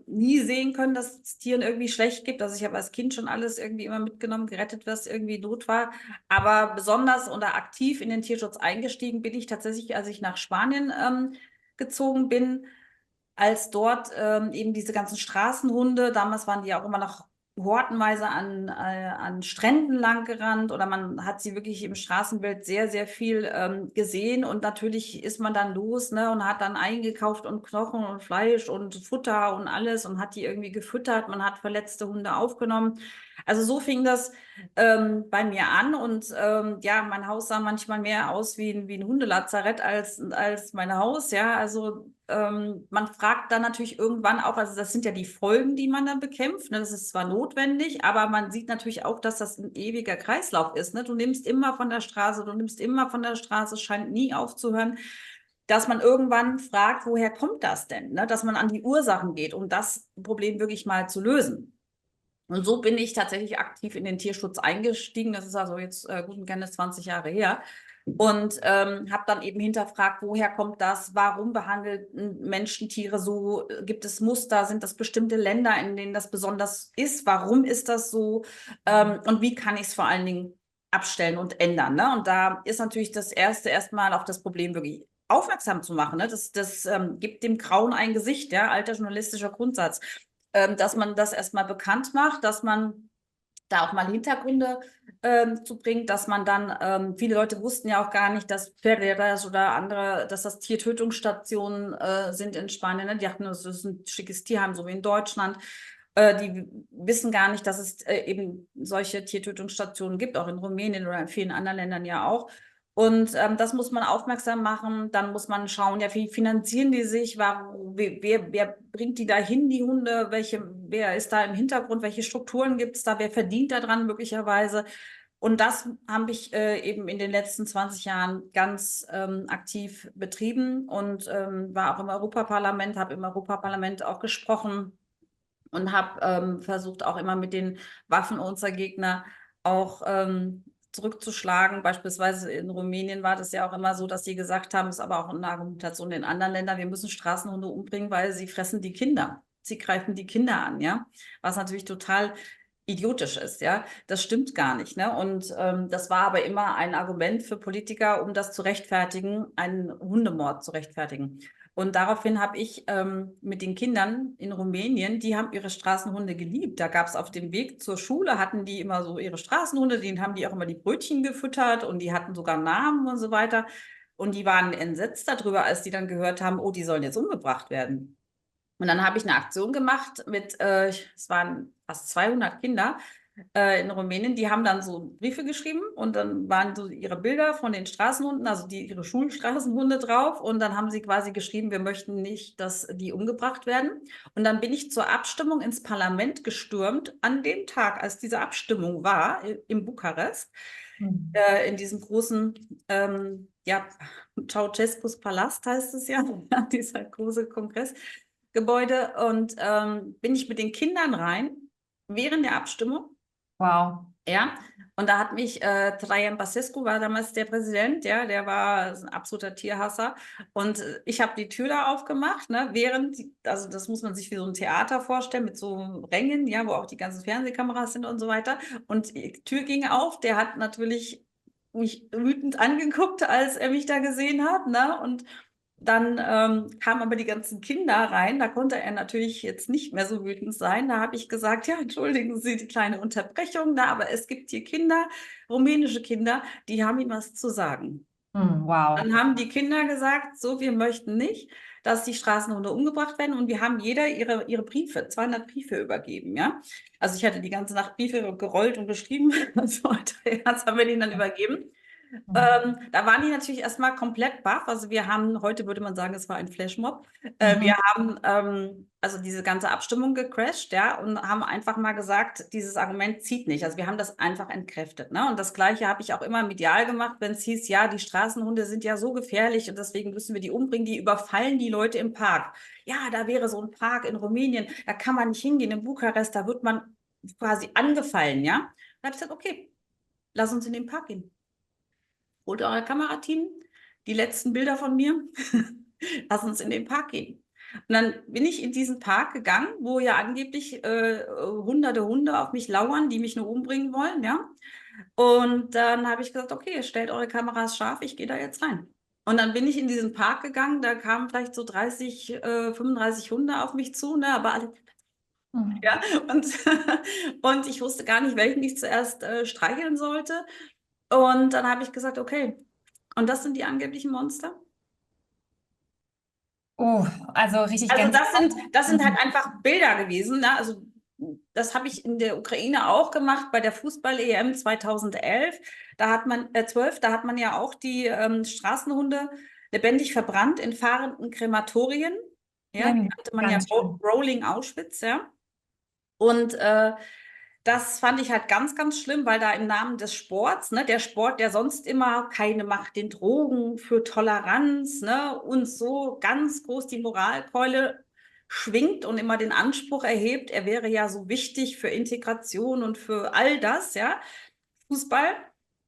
nie sehen können, dass es Tieren irgendwie schlecht gibt. Also ich habe als Kind schon alles irgendwie immer mitgenommen, gerettet, was irgendwie Not war. Aber besonders oder aktiv in den Tierschutz eingestiegen bin ich tatsächlich, als ich nach Spanien gezogen bin, als dort eben diese ganzen Straßenhunde, damals waren die ja auch immer noch hortenweise an Stränden lang gerannt oder man hat sie wirklich im Straßenbild sehr, sehr viel gesehen und natürlich ist man dann los, ne, und hat dann eingekauft und Knochen und Fleisch und Futter und alles und hat die irgendwie gefüttert, man hat verletzte Hunde aufgenommen. Also so fing das bei mir an und ja, mein Haus sah manchmal mehr aus wie ein Hundelazarett als mein Haus, ja, also man fragt dann natürlich irgendwann auch, also das sind ja die Folgen, die man dann bekämpft, ne? Das ist zwar notwendig, aber man sieht natürlich auch, dass das ein ewiger Kreislauf ist, ne? Du nimmst immer von der Straße, du nimmst immer von der Straße, es scheint nie aufzuhören, dass man irgendwann fragt, woher kommt das denn, ne? Dass man an die Ursachen geht, um das Problem wirklich mal zu lösen. Und so bin ich tatsächlich aktiv in den Tierschutz eingestiegen. Das ist also jetzt gut und gerne 20 Jahre her. Und habe dann eben hinterfragt, woher kommt das? Warum behandeln Menschen Tiere so? Gibt es Muster? Sind das bestimmte Länder, in denen das besonders ist? Warum ist das so? Und wie kann ich es vor allen Dingen abstellen und ändern? Ne? Und da ist natürlich das Erste erstmal auf das Problem wirklich aufmerksam zu machen. Ne? Das gibt dem Grauen ein Gesicht, ja, alter journalistischer Grundsatz, dass man das erstmal bekannt macht, dass man da auch mal Hintergründe zu bringt, dass man dann, viele Leute wussten ja auch gar nicht, dass Ferreras oder andere, dass das Tiertötungsstationen sind in Spanien. Ne? Die dachten, das ist ein schickes Tierheim, so wie in Deutschland. Die wissen gar nicht, dass es eben solche Tiertötungsstationen gibt, auch in Rumänien oder in vielen anderen Ländern ja auch. Und das muss man aufmerksam machen. Dann muss man schauen, ja, wie finanzieren die sich? Wer bringt die da hin, die Hunde? Wer ist da im Hintergrund? Welche Strukturen gibt es da? Wer verdient daran möglicherweise? Und das habe ich eben in den letzten 20 Jahren ganz aktiv betrieben und war auch im Europaparlament, habe im Europaparlament auch gesprochen und habe versucht, auch immer mit den Waffen unserer Gegner auch zurückzuschlagen. Beispielsweise in Rumänien war das ja auch immer so, dass sie gesagt haben, ist aber auch eine Argumentation in anderen Ländern, wir müssen Straßenhunde umbringen, weil sie fressen die Kinder. Sie greifen die Kinder an, ja, was natürlich total idiotisch ist, ja. Das stimmt gar nicht, ne? Und das war aber immer ein Argument für Politiker, um das zu rechtfertigen, einen Hundemord zu rechtfertigen. Und daraufhin habe ich mit den Kindern in Rumänien, die haben ihre Straßenhunde geliebt. Da gab es auf dem Weg zur Schule, hatten die immer so ihre Straßenhunde, denen haben die auch immer die Brötchen gefüttert und die hatten sogar Namen und so weiter. Und die waren entsetzt darüber, als die dann gehört haben, oh, die sollen jetzt umgebracht werden. Und dann habe ich eine Aktion gemacht mit, es waren fast 200 Kinder in Rumänien, die haben dann so Briefe geschrieben und dann waren so ihre Bilder von den Straßenhunden, also ihre Schulstraßenhunde drauf und dann haben sie quasi geschrieben, wir möchten nicht, dass die umgebracht werden. Und dann bin ich zur Abstimmung ins Parlament gestürmt, an dem Tag, als diese Abstimmung war, in Bukarest, in diesem großen, ja, Ceausescus Palast heißt es ja, dieser große Kongressgebäude und bin ich mit den Kindern rein während der Abstimmung. Wow. Ja, und da hat mich Traian Basescu war damals der Präsident, ja, der war ein absoluter Tierhasser. Und ich habe die Tür da aufgemacht, ne, also das muss man sich wie so ein Theater vorstellen, mit so Rängen, ja, wo auch die ganzen Fernsehkameras sind und so weiter. Und die Tür ging auf, der hat natürlich mich wütend angeguckt, als er mich da gesehen hat, ne? Und dann kamen aber die ganzen Kinder rein. Da konnte er natürlich jetzt nicht mehr so wütend sein. Da habe ich gesagt, ja, entschuldigen Sie die kleine Unterbrechung da, aber es gibt hier Kinder, rumänische Kinder, die haben ihm was zu sagen. Wow. Dann haben die Kinder gesagt, so, wir möchten nicht, dass die Straßenhunde umgebracht werden. Und wir haben jeder ihre Briefe, 200 Briefe übergeben, ja. Also ich hatte die ganze Nacht Briefe gerollt und geschrieben. Das haben wir denen dann übergeben. Da waren die natürlich erstmal komplett baff. Also wir haben, heute würde man sagen, es war ein Flashmob. Wir haben also diese ganze Abstimmung gecrashed, ja, und haben einfach mal gesagt, dieses Argument zieht nicht. Also wir haben das einfach entkräftet, ne? Und das Gleiche habe ich auch immer medial gemacht, wenn es hieß, ja, die Straßenhunde sind ja so gefährlich und deswegen müssen wir die umbringen, die überfallen die Leute im Park. Ja, da wäre so ein Park in Rumänien, da kann man nicht hingehen, in Bukarest, da wird man quasi angefallen, ja. Da habe ich gesagt, okay, lass uns in den Park gehen. Holt eure Kamerateam, die letzten Bilder von mir, lass uns in den Park gehen. Und dann bin ich in diesen Park gegangen, wo ja angeblich hunderte Hunde auf mich lauern, die mich nur umbringen wollen, ja. Und dann habe ich gesagt, okay, stellt eure Kameras scharf, ich gehe da jetzt rein. Und dann bin ich in diesen Park gegangen, da kamen vielleicht so 30, 35 Hunde auf mich zu, ne, aber alle, Mhm. ja, und, und ich wusste gar nicht, welchen ich zuerst streicheln sollte. Und dann habe ich gesagt, okay, und das sind die angeblichen Monster? Oh, also richtig Also Gänsehaut. das sind halt Mhm. einfach Bilder gewesen, ne? Also das habe ich in der Ukraine auch gemacht bei der Fußball-EM 2011. Da hat man, 12, da hat man ja auch die Straßenhunde lebendig verbrannt in fahrenden Krematorien. Ja, die Schlimm, nannte man ja ganz schlimm. Rolling Auschwitz, ja. Und das fand ich halt ganz, ganz schlimm, weil da im Namen des Sports, ne, der Sport, der sonst immer keine Macht den Drogen für Toleranz, ne, und so ganz groß die Moralkeule schwingt und immer den Anspruch erhebt, er wäre ja so wichtig für Integration und für all das, ja, Fußball.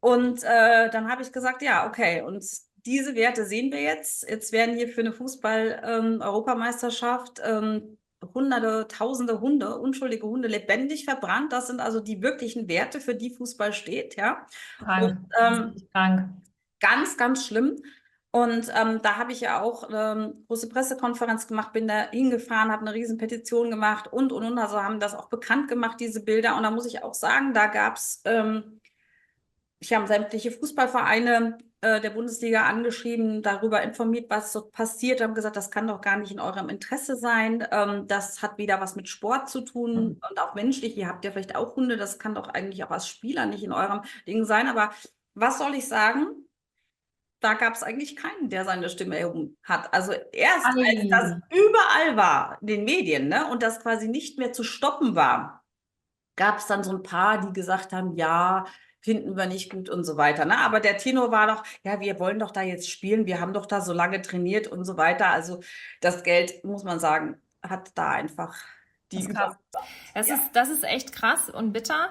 Und dann habe ich gesagt, ja, okay, und diese Werte sehen wir jetzt. Jetzt werden hier für eine Fußball-Europameisterschaft Hunderte, Tausende Hunde, unschuldige Hunde, lebendig verbrannt. Das sind also die wirklichen Werte, für die Fußball steht, ja. Und Krank. Das ist richtig krank. ganz, ganz schlimm. Und da habe ich ja auch große Pressekonferenz gemacht, bin da hingefahren, habe eine riesen Petition gemacht und. Also haben das auch bekannt gemacht, diese Bilder. Und da muss ich auch sagen, da gab es ich habe sämtliche Fußballvereine der Bundesliga angeschrieben, darüber informiert, was so passiert, haben gesagt, das kann doch gar nicht in eurem Interesse sein. Das hat wieder was mit Sport zu tun und auch menschlich. Ihr habt ja vielleicht auch Hunde, das kann doch eigentlich auch als Spieler nicht in eurem Ding sein. Aber was soll ich sagen? Da gab es eigentlich keinen, der seine Stimme erhoben hat. Also erst als das Ei. überall war, in den Medien, ne, und das quasi nicht mehr zu stoppen war, gab es dann so ein paar, die gesagt haben, ja, finden wir nicht gut und so weiter. Ne? Aber der Tenor war doch, ja, wir wollen doch da jetzt spielen, wir haben doch da so lange trainiert und so weiter. Also das Geld, muss man sagen, hat da einfach Das die ist krass. Überhand. Ja. Das ist echt krass und bitter.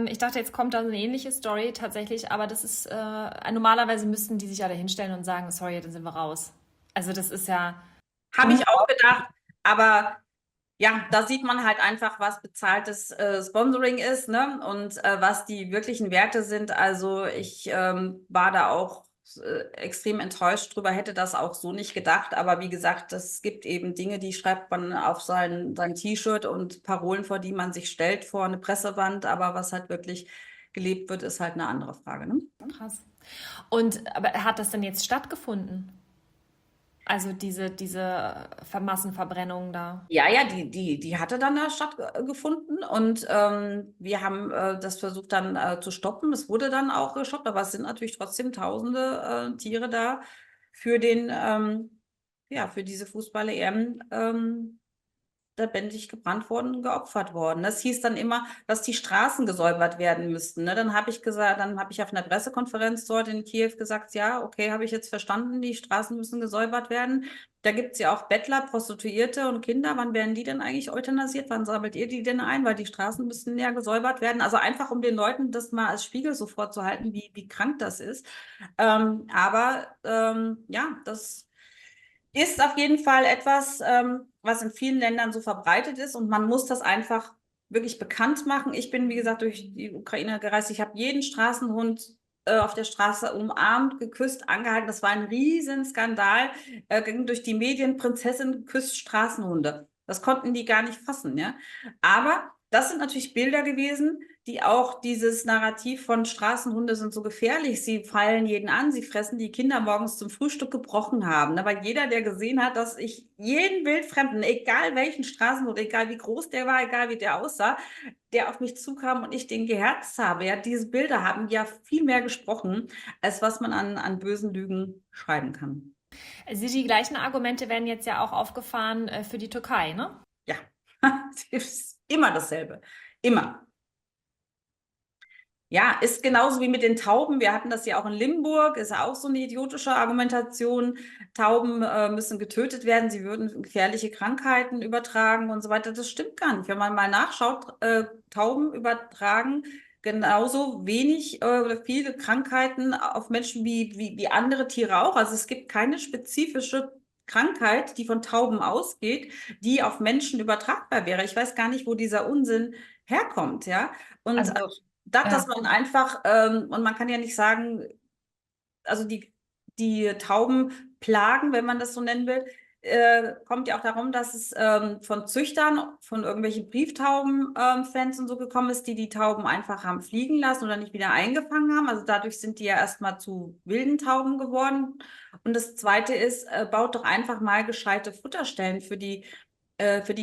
Ich dachte, jetzt kommt da eine ähnliche Story tatsächlich, aber das ist, normalerweise müssten die sich alle hinstellen und sagen, sorry, dann sind wir raus. Also das ist ja Habe ich auch unglaublich. gedacht, aber ja, da sieht man halt einfach, was bezahltes Sponsoring ist, ne? Und was die wirklichen Werte sind. Also ich war da auch extrem enttäuscht drüber, hätte das auch so nicht gedacht. Aber wie gesagt, es gibt eben Dinge, die schreibt man auf sein T-Shirt und Parolen, vor die man sich stellt, vor eine Pressewand. Aber was halt wirklich gelebt wird, ist halt eine andere Frage, ne? Krass. Und aber hat das denn jetzt stattgefunden? Also diese Massenverbrennung da. Ja, ja, die hatte dann da stattgefunden und wir haben das versucht dann zu stoppen. Es wurde dann auch gestoppt, aber es sind natürlich trotzdem tausende Tiere da für ja, für diese Fußball-EM lebendig gebrannt worden und geopfert worden. Das hieß dann immer, dass die Straßen gesäubert werden müssten. Ne? Dann habe ich gesagt, dann habe ich auf einer Pressekonferenz dort in Kiew gesagt, ja, okay, habe ich jetzt verstanden, die Straßen müssen gesäubert werden. Da gibt es ja auch Bettler, Prostituierte und Kinder. Wann werden die denn eigentlich euthanasiert? Wann sammelt ihr die denn ein? Weil die Straßen müssen ja gesäubert werden. Also einfach, um den Leuten das mal als Spiegel so vorzuhalten, wie krank das ist. Ja, das ist auf jeden Fall etwas, was in vielen Ländern so verbreitet ist und man muss das einfach wirklich bekannt machen. Ich bin, wie gesagt, durch die Ukraine gereist. Ich habe jeden Straßenhund auf der Straße umarmt, geküsst, angehalten. Das war ein Riesenskandal. Ging durch die Medien, Prinzessin küsst Straßenhunde. Das konnten die gar nicht fassen, ja. Aber das sind natürlich Bilder gewesen, die auch dieses Narrativ von Straßenhunde sind so gefährlich, sie fallen jeden an, sie fressen die Kinder morgens zum Frühstück gebrochen haben. Aber jeder, der gesehen hat, dass ich jeden Wildfremden, egal welchen Straßenhund, egal wie groß der war, egal wie der aussah, der auf mich zukam und ich den geherzt habe, ja, diese Bilder haben ja viel mehr gesprochen, als was man an bösen Lügen schreiben kann. Also die gleichen Argumente werden jetzt ja auch aufgefahren für die Türkei, ne? Ja, es ist immer dasselbe. Immer. Ja, ist genauso wie mit den Tauben. Wir hatten das ja auch in Limburg, ist ja auch so eine idiotische Argumentation. Tauben müssen getötet werden, sie würden gefährliche Krankheiten übertragen und so weiter. Das stimmt gar nicht. Wenn man mal nachschaut, Tauben übertragen genauso wenig oder viele Krankheiten auf Menschen wie andere Tiere auch. Also es gibt keine spezifische Krankheit, die von Tauben ausgeht, die auf Menschen übertragbar wäre. Ich weiß gar nicht, wo dieser Unsinn herkommt, ja. Und Also, das, dass ja. man einfach, und man kann ja nicht sagen, also die Taubenplagen, wenn man das so nennen will, kommt ja auch darum, dass es von Züchtern, von irgendwelchen Brieftauben-Fans und so gekommen ist, die Tauben einfach haben fliegen lassen oder nicht wieder eingefangen haben. Also dadurch sind die ja erstmal zu wilden Tauben geworden. Und das Zweite ist, baut doch einfach mal gescheite Futterstellen für die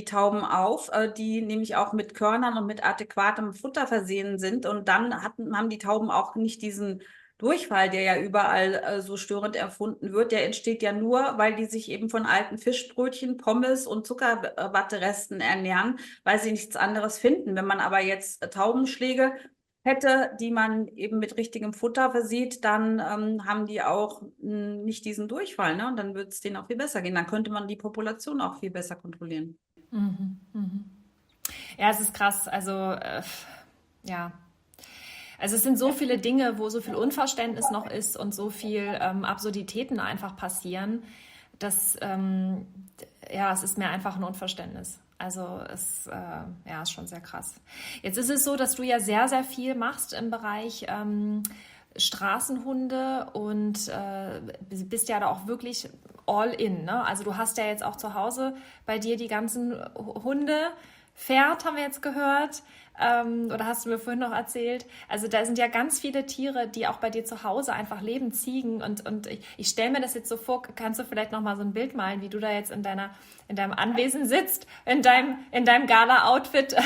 Tauben auf, die nämlich auch mit Körnern und mit adäquatem Futter versehen sind. Und dann haben die Tauben auch nicht diesen Durchfall, der ja überall so störend erfunden wird. Der entsteht ja nur, weil die sich eben von alten Fischbrötchen, Pommes und Zuckerwatteresten ernähren, weil sie nichts anderes finden. Wenn man aber jetzt Taubenschläge hätte, die man eben mit richtigem Futter versieht, dann haben die auch nicht diesen Durchfall, ne? Und dann wird es denen auch viel besser gehen. Dann könnte man die Population auch viel besser kontrollieren. Ja, es ist krass. Also, ja. Also es sind so viele Dinge, wo so viel Unverständnis noch ist und so viel Absurditäten einfach passieren, dass ja, es ist mir einfach ein Unverständnis. Also es ja, ist schon sehr krass. Jetzt ist es so, dass du ja sehr, sehr viel machst im Bereich Straßenhunde und bist ja da auch wirklich all in, ne? Also du hast ja jetzt auch zu Hause bei dir die ganzen Hunde. Pferd haben wir jetzt gehört, oder hast du mir vorhin noch erzählt. Also da sind ja ganz viele Tiere, die auch bei dir zu Hause einfach leben, Ziegen. Und ich stelle mir das jetzt so vor, kannst du vielleicht noch mal so ein Bild malen, wie du da jetzt in deinem Anwesen sitzt, in deinem Gala-Outfit,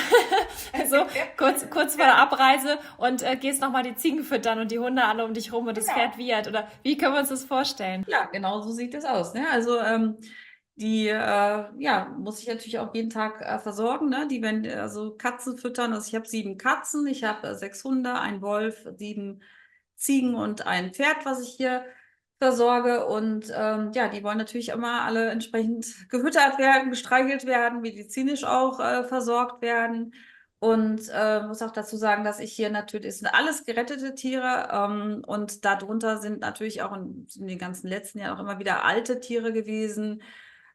so kurz vor der Abreise und gehst noch mal die Ziegen füttern und die Hunde alle um dich rum und das Genau. Pferd wiehert. Oder wie können wir uns das vorstellen? Ja, genau so sieht es aus. Ne? Also ja, muss ich natürlich auch jeden Tag versorgen. Ne? Die werden also Katzen füttern. Also ich habe 7 Katzen, ich habe 6 Hunde, einen Wolf, 7 Ziegen und ein Pferd, was ich hier versorge. Und ja, die wollen natürlich immer alle entsprechend gefüttert werden, gestreichelt werden, medizinisch auch versorgt werden. Und muss auch dazu sagen, dass ich hier natürlich, es sind alles gerettete Tiere und darunter sind natürlich auch in den ganzen letzten Jahren auch immer wieder alte Tiere gewesen,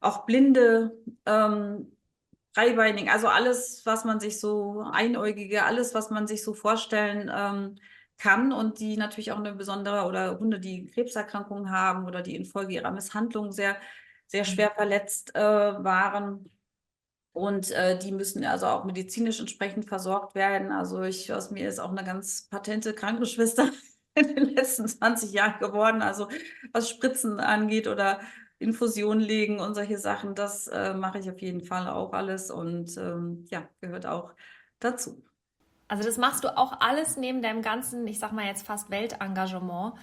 auch Blinde, Dreibeinige, also alles, was man sich so, Einäugige, alles, was man sich so vorstellen kann und die natürlich auch eine besondere oder Hunde, die Krebserkrankungen haben oder die infolge ihrer Misshandlung sehr, sehr schwer verletzt waren. Und die müssen also auch medizinisch entsprechend versorgt werden. Also aus mir ist auch eine ganz patente Krankenschwester in den letzten 20 Jahren geworden. Also was Spritzen angeht oder Infusion legen und solche Sachen, das mache ich auf jeden Fall auch alles und ja, gehört auch dazu. Also das machst du auch alles neben deinem ganzen, ich sag mal jetzt fast Weltengagement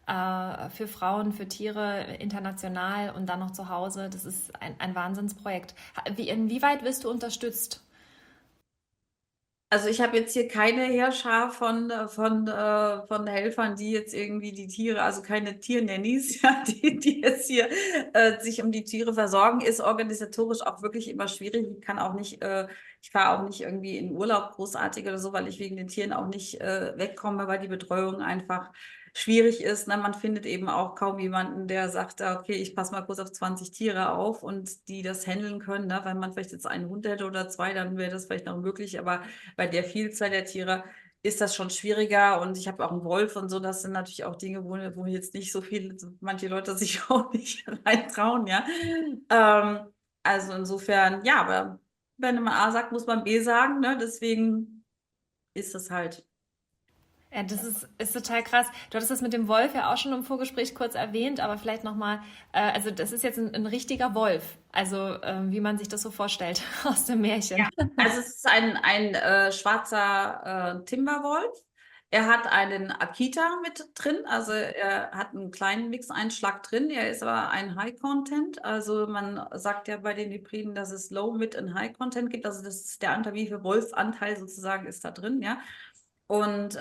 für Frauen, für Tiere international und dann noch zu Hause. Das ist ein Wahnsinnsprojekt. Inwieweit wirst du unterstützt? Also ich habe jetzt hier keine Heerschar von Helfern, die jetzt irgendwie die Tiere, also keine Tiernannies, ja, die jetzt hier sich um die Tiere versorgen, ist organisatorisch auch wirklich immer schwierig. Ich fahre auch nicht irgendwie in Urlaub großartig oder so, weil ich wegen den Tieren auch nicht wegkomme, weil die Betreuung einfach schwierig ist. Ne? Man findet eben auch kaum jemanden, der sagt, okay, ich passe mal kurz auf 20 Tiere auf und die das handeln können. Ne? Wenn man vielleicht jetzt einen Hund hätte oder 2, dann wäre das vielleicht noch möglich, aber bei der Vielzahl der Tiere ist das schon schwieriger und ich habe auch einen Wolf und so, das sind natürlich auch Dinge, wo jetzt nicht so viele, manche Leute sich auch nicht reintrauen, ja. Also insofern, ja, aber wenn man A sagt, muss man B sagen, ne? Deswegen ist das halt. Ja, das ist total krass. Du hattest das mit dem Wolf ja auch schon im Vorgespräch kurz erwähnt, aber vielleicht nochmal, also das ist jetzt ein richtiger Wolf, also wie man sich das so vorstellt aus dem Märchen. Ja. Also es ist ein schwarzer Timberwolf. Er hat einen Akita mit drin, also er hat einen kleinen Mix-Einschlag drin. Er ist aber ein High-Content. Also man sagt ja bei den Hybriden, dass es Low, Mid und High-Content gibt. Also das ist der Anteil, wie viel Wolfanteil sozusagen ist da drin, ja. Und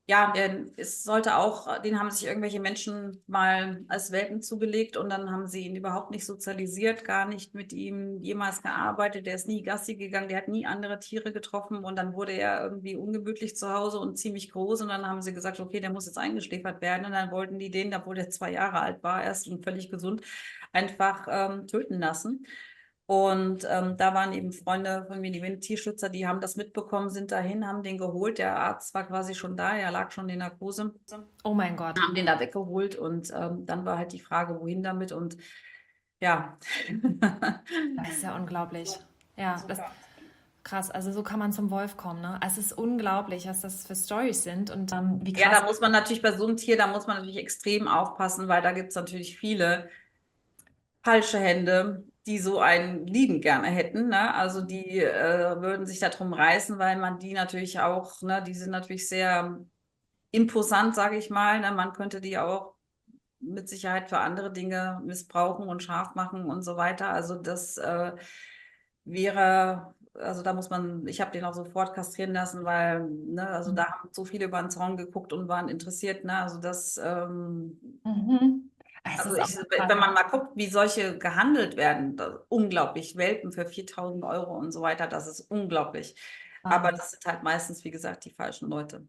Ja, es sollte auch, den haben sich irgendwelche Menschen mal als Welpen zugelegt und dann haben sie ihn überhaupt nicht sozialisiert, gar nicht mit ihm jemals gearbeitet. Der ist nie Gassi gegangen, der hat nie andere Tiere getroffen und dann wurde er irgendwie ungemütlich zu Hause und ziemlich groß und dann haben sie gesagt, okay, der muss jetzt eingeschläfert werden und dann wollten die den, obwohl der 2 Jahre alt war, erst und völlig gesund, einfach töten lassen. Und da waren eben Freunde von mir, die Tierschützer, die haben das mitbekommen, sind dahin, haben den geholt. Der Arzt war quasi schon da, er lag schon in Narkose, Oh mein Gott. haben den da weggeholt und dann war halt die Frage, wohin damit und ja. Das ist ja unglaublich. Ja, das krass. Also so kann man zum Wolf kommen, ne? Es ist unglaublich, was das für Stories sind und wie Ja, krass. da muss man natürlich bei so einem Tier, da muss man natürlich extrem aufpassen, weil da gibt es natürlich viele falsche Hände, die so einen lieben gerne hätten, ne? Also die würden sich darum reißen, weil man die natürlich auch, ne, die sind natürlich sehr imposant, sage ich mal. Ne? Man könnte die auch mit Sicherheit für andere Dinge missbrauchen und scharf machen und so weiter. Also das wäre, also da muss man, ich habe den auch sofort kastrieren lassen, weil, ne, also da haben so viele über den Zaun geguckt und waren interessiert, ne? Also das, Mhm. Es also ist auch ich, so krass. wenn man mal guckt, wie solche gehandelt werden, das, unglaublich, Welpen für 4.000 € und so weiter, das ist unglaublich. Aber Wahnsinn. das sind halt meistens, wie gesagt, die falschen Leute.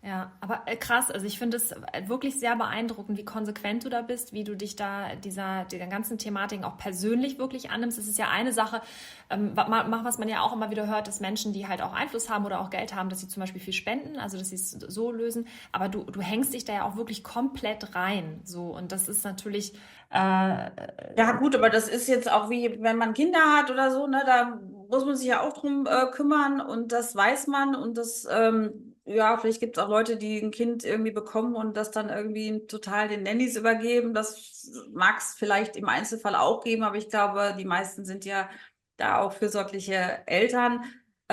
Ja, aber krass, also ich finde es wirklich sehr beeindruckend, wie konsequent du da bist, wie du dich da dieser ganzen Thematik auch persönlich wirklich annimmst. Es ist ja eine Sache, was man ja auch immer wieder hört, dass Menschen, die halt auch Einfluss haben oder auch Geld haben, dass sie zum Beispiel viel spenden, also dass sie es so lösen. Aber du hängst dich da ja auch wirklich komplett rein. So, und das ist natürlich, Ja, gut, aber das ist jetzt auch wie, wenn man Kinder hat oder so, ne, da muss man sich ja auch drum kümmern und das weiß man und das, ja, vielleicht gibt es auch Leute, die ein Kind irgendwie bekommen und das dann irgendwie total den Nannies übergeben. Das mag es vielleicht im Einzelfall auch geben, aber ich glaube, die meisten sind ja da auch fürsorgliche Eltern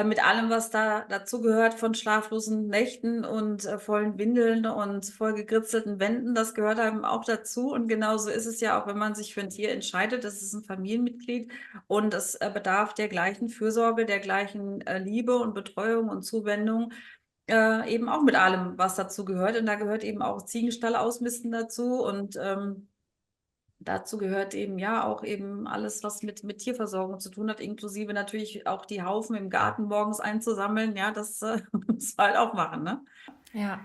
mit allem, was da dazu gehört, von schlaflosen Nächten und vollen Windeln und voll gekritzelten Wänden, das gehört einem auch dazu. Und genauso ist es ja auch, wenn man sich für ein Tier entscheidet, das ist ein Familienmitglied und es bedarf der gleichen Fürsorge, der gleichen Liebe und Betreuung und Zuwendung, eben auch mit allem, was dazu gehört. Und da gehört eben auch Ziegenstall ausmisten dazu und dazu gehört eben ja auch eben alles, was mit Tierversorgung zu tun hat, inklusive natürlich auch die Haufen im Garten morgens einzusammeln. Ja, das muss man halt auch machen, ne? ja,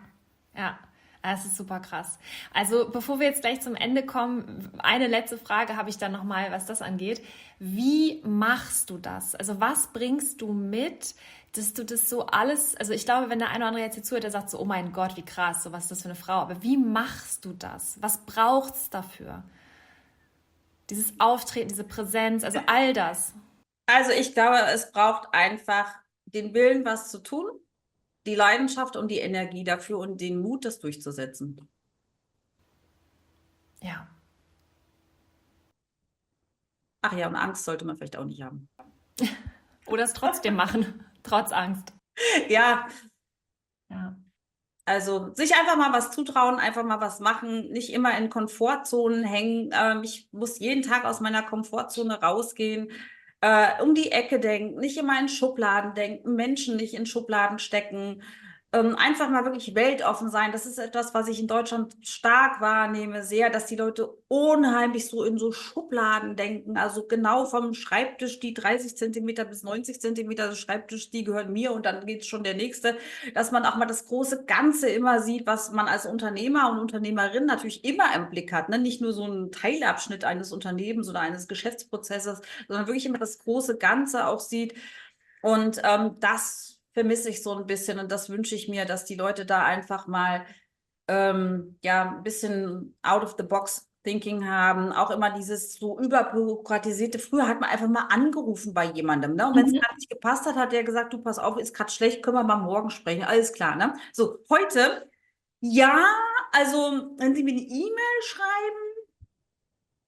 ja, es ist super krass. Also bevor wir jetzt gleich zum Ende kommen, eine letzte Frage habe ich dann nochmal, was das angeht. Wie machst du das? Also was bringst du mit, dass du das so alles, also ich glaube, wenn der eine oder andere jetzt hier zuhört, der sagt so, oh mein Gott, wie krass, so was ist das für eine Frau. Aber wie machst du das? Was braucht's dafür? Dieses Auftreten, diese Präsenz, also all das. Also ich glaube, es braucht einfach den Willen, was zu tun, die Leidenschaft und die Energie dafür und den Mut, das durchzusetzen. Ja. Ach ja, und Angst sollte man vielleicht auch nicht haben. Oder es trotzdem machen, trotz Angst. Ja, Ja. also sich einfach mal was zutrauen, einfach mal was machen, nicht immer in Komfortzonen hängen. Ich muss jeden Tag aus meiner Komfortzone rausgehen, um die Ecke denken, nicht immer in Schubladen denken, Menschen nicht in Schubladen stecken. Einfach mal wirklich weltoffen sein. Das ist etwas, was ich in Deutschland stark wahrnehme, sehr, dass die Leute unheimlich so in so Schubladen denken. Also genau vom Schreibtisch, die 30 Zentimeter bis 90 Zentimeter Schreibtisch, die gehören mir und dann geht schon der nächste, dass man auch mal das große Ganze immer sieht, was man als Unternehmer und Unternehmerin natürlich immer im Blick hat. Ne? Nicht nur so einen Teilabschnitt eines Unternehmens oder eines Geschäftsprozesses, sondern wirklich immer das große Ganze auch sieht. Und das vermisse ich so ein bisschen und das wünsche ich mir, dass die Leute da einfach mal ja, ein bisschen out of the box Thinking haben, auch immer dieses so überbürokratisierte. Früher hat man einfach mal angerufen bei jemandem, ne? Und wenn es Mhm. gerade nicht gepasst hat, hat der gesagt, du pass auf, ist gerade schlecht, können wir mal morgen sprechen. Alles klar, ne? So, heute, ja, also wenn Sie mir eine E-Mail schreiben,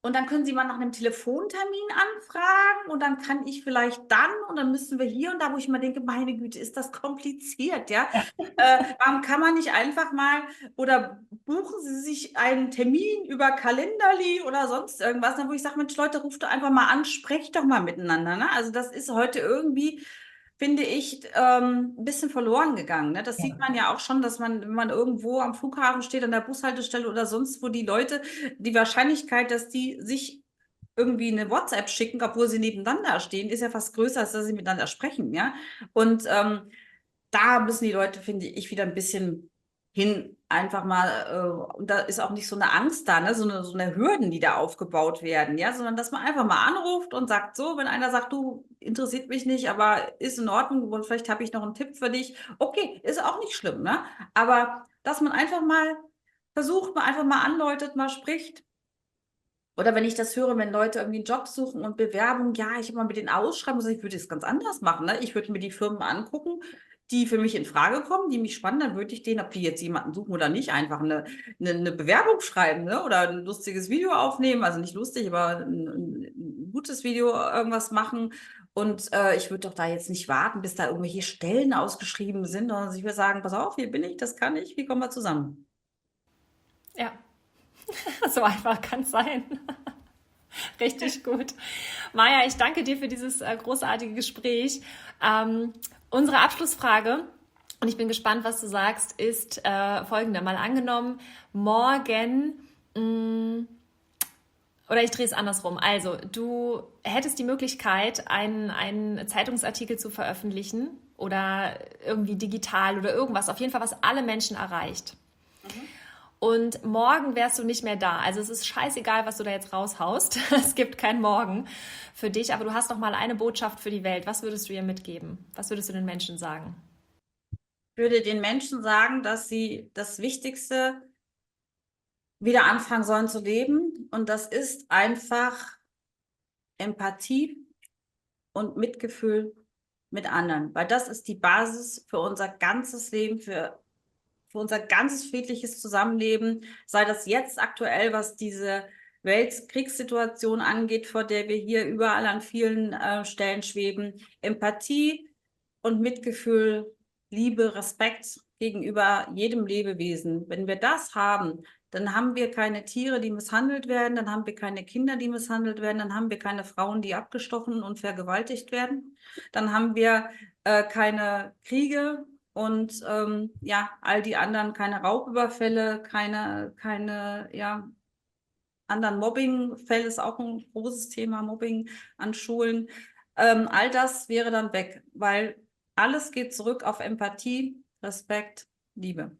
und dann können Sie mal nach einem Telefontermin anfragen und dann kann ich vielleicht dann und dann müssen wir hier und da, wo ich mal denke, meine Güte, ist das kompliziert, ja? Warum kann man nicht einfach mal oder buchen Sie sich einen Termin über Kalenderly oder sonst irgendwas, wo ich sage, Mensch, Leute, ruft doch einfach mal an, sprecht doch mal miteinander, ne? Also das ist heute irgendwie finde ich, ein bisschen verloren gegangen. Ne? Das sieht man ja auch schon, dass man, wenn man irgendwo am Flughafen steht, an der Bushaltestelle oder sonst wo, die Leute, die Wahrscheinlichkeit, dass die sich irgendwie eine WhatsApp schicken, obwohl sie nebeneinander stehen, ist ja fast größer, als dass sie miteinander sprechen, ja. Und da müssen die Leute, finde ich, wieder ein bisschen hin, einfach mal, und da ist auch nicht so eine Angst da, ne, so eine Hürden, die da aufgebaut werden, ja, sondern dass man einfach mal anruft und sagt, so, wenn einer sagt, du, interessiert mich nicht, aber ist in Ordnung und vielleicht habe ich noch einen Tipp für dich, okay, ist auch nicht schlimm, ne, aber dass man einfach mal versucht, mal einfach mal anläutet, mal spricht, oder wenn ich das höre, wenn Leute irgendwie einen Job suchen und Bewerbung, ja, ich habe mal mit denen ausschreiben, also ich würde es ganz anders machen. Ne? Ich würde mir die Firmen angucken, die für mich in Frage kommen, die mich spannen, dann würde ich denen, ob die jetzt jemanden suchen oder nicht, einfach eine Bewerbung schreiben, ne? Oder ein lustiges Video aufnehmen. Also nicht lustig, aber ein gutes Video irgendwas machen. Und ich würde doch da jetzt nicht warten, bis da irgendwelche Stellen ausgeschrieben sind, sondern ich würde sagen, pass auf, hier bin ich, das kann ich, wie kommen wir zusammen? Ja, so einfach kann es sein. Richtig gut. Maja, ich danke dir für dieses großartige Gespräch. Unsere Abschlussfrage, und ich bin gespannt, was du sagst, ist folgende. Mal angenommen, morgen, oder ich drehe es andersrum. Also, du hättest die Möglichkeit, einen Zeitungsartikel zu veröffentlichen oder irgendwie digital oder irgendwas, auf jeden Fall, was alle Menschen erreicht. Und morgen wärst du nicht mehr da. Also es ist scheißegal, was du da jetzt raushaust. Es gibt kein Morgen für dich, aber du hast noch mal eine Botschaft für die Welt. Was würdest du ihr mitgeben? Was würdest du den Menschen sagen? Ich würde den Menschen sagen, dass sie das Wichtigste wieder anfangen sollen zu leben. Und das ist einfach Empathie und Mitgefühl mit anderen. Weil das ist die Basis für unser ganzes Leben, für unser ganzes friedliches Zusammenleben. Sei das jetzt aktuell, was diese Weltkriegssituation angeht, vor der wir hier überall an vielen Stellen schweben. Empathie und Mitgefühl, Liebe, Respekt gegenüber jedem Lebewesen. Wenn wir das haben, dann haben wir keine Tiere, die misshandelt werden, dann haben wir keine Kinder, die misshandelt werden, dann haben wir keine Frauen, die abgestochen und vergewaltigt werden, dann haben wir keine Kriege und ja, all die anderen, keine Raubüberfälle, keine ja, anderen Mobbingfälle ist auch ein großes Thema, Mobbing an Schulen. All das wäre dann weg, weil alles geht zurück auf Empathie, Respekt, Liebe.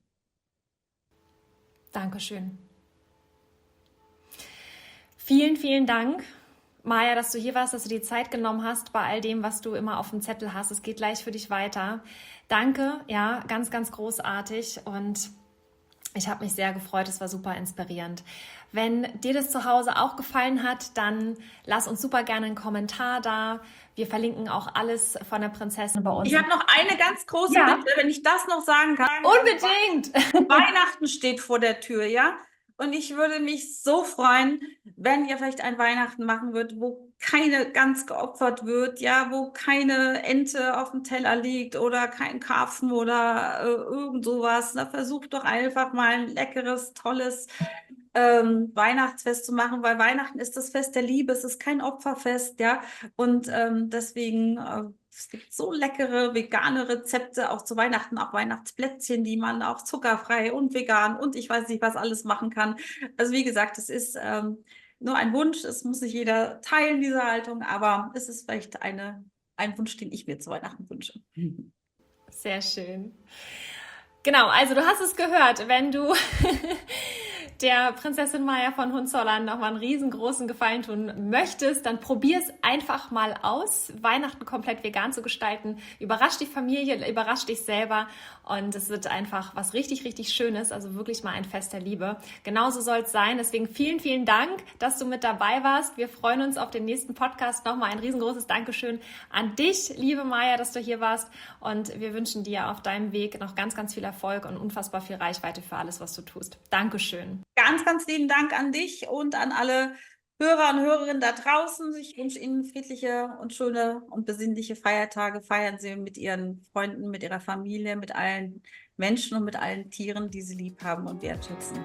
Dankeschön. Vielen, vielen Dank, Maja, dass du hier warst, dass du die Zeit genommen hast bei all dem, was du immer auf dem Zettel hast. Es geht gleich für dich weiter. Danke, ja, ganz, ganz großartig und ich habe mich sehr gefreut, es war super inspirierend. Wenn dir das zu Hause auch gefallen hat, dann lass uns super gerne einen Kommentar da. Wir verlinken auch alles von der Prinzessin bei uns. Ich habe noch eine ganz große Ja. Bitte, wenn ich das noch sagen kann. Unbedingt! Weihnachten steht vor der Tür, ja? Und ich würde mich so freuen, wenn ihr vielleicht ein Weihnachten machen würdet, wo keine Gans geopfert wird, ja, wo keine Ente auf dem Teller liegt oder kein Karpfen oder irgend sowas. Na, versucht doch einfach mal ein leckeres, tolles Weihnachtsfest zu machen, weil Weihnachten ist das Fest der Liebe, es ist kein Opferfest, ja. Und deswegen, es gibt so leckere vegane Rezepte auch zu Weihnachten, auch Weihnachtsplätzchen, die man auch zuckerfrei und vegan und ich weiß nicht, was alles machen kann. Also wie gesagt, es ist nur ein Wunsch, es muss nicht jeder teilen, diese Haltung, aber es ist vielleicht ein Wunsch, den ich mir zu Weihnachten wünsche. Sehr schön. Genau, also du hast es gehört, wenn du der Prinzessin Maja von Hohenzollern nochmal einen riesengroßen Gefallen tun möchtest, dann probier es einfach mal aus, Weihnachten komplett vegan zu gestalten. Überrasch die Familie, überrasch dich selber und es wird einfach was richtig, richtig Schönes, also wirklich mal ein Fest der Liebe. Genauso soll es sein, deswegen vielen, vielen Dank, dass du mit dabei warst. Wir freuen uns auf den nächsten Podcast. Nochmal ein riesengroßes Dankeschön an dich, liebe Maja, dass du hier warst und wir wünschen dir auf deinem Weg noch ganz, ganz viel Erfolg und unfassbar viel Reichweite für alles, was du tust. Dankeschön. Ganz, ganz lieben Dank an dich und an alle Hörer und Hörerinnen da draußen. Ich wünsche Ihnen friedliche und schöne und besinnliche Feiertage. Feiern Sie mit Ihren Freunden, mit Ihrer Familie, mit allen Menschen und mit allen Tieren, die Sie lieb haben und wertschätzen.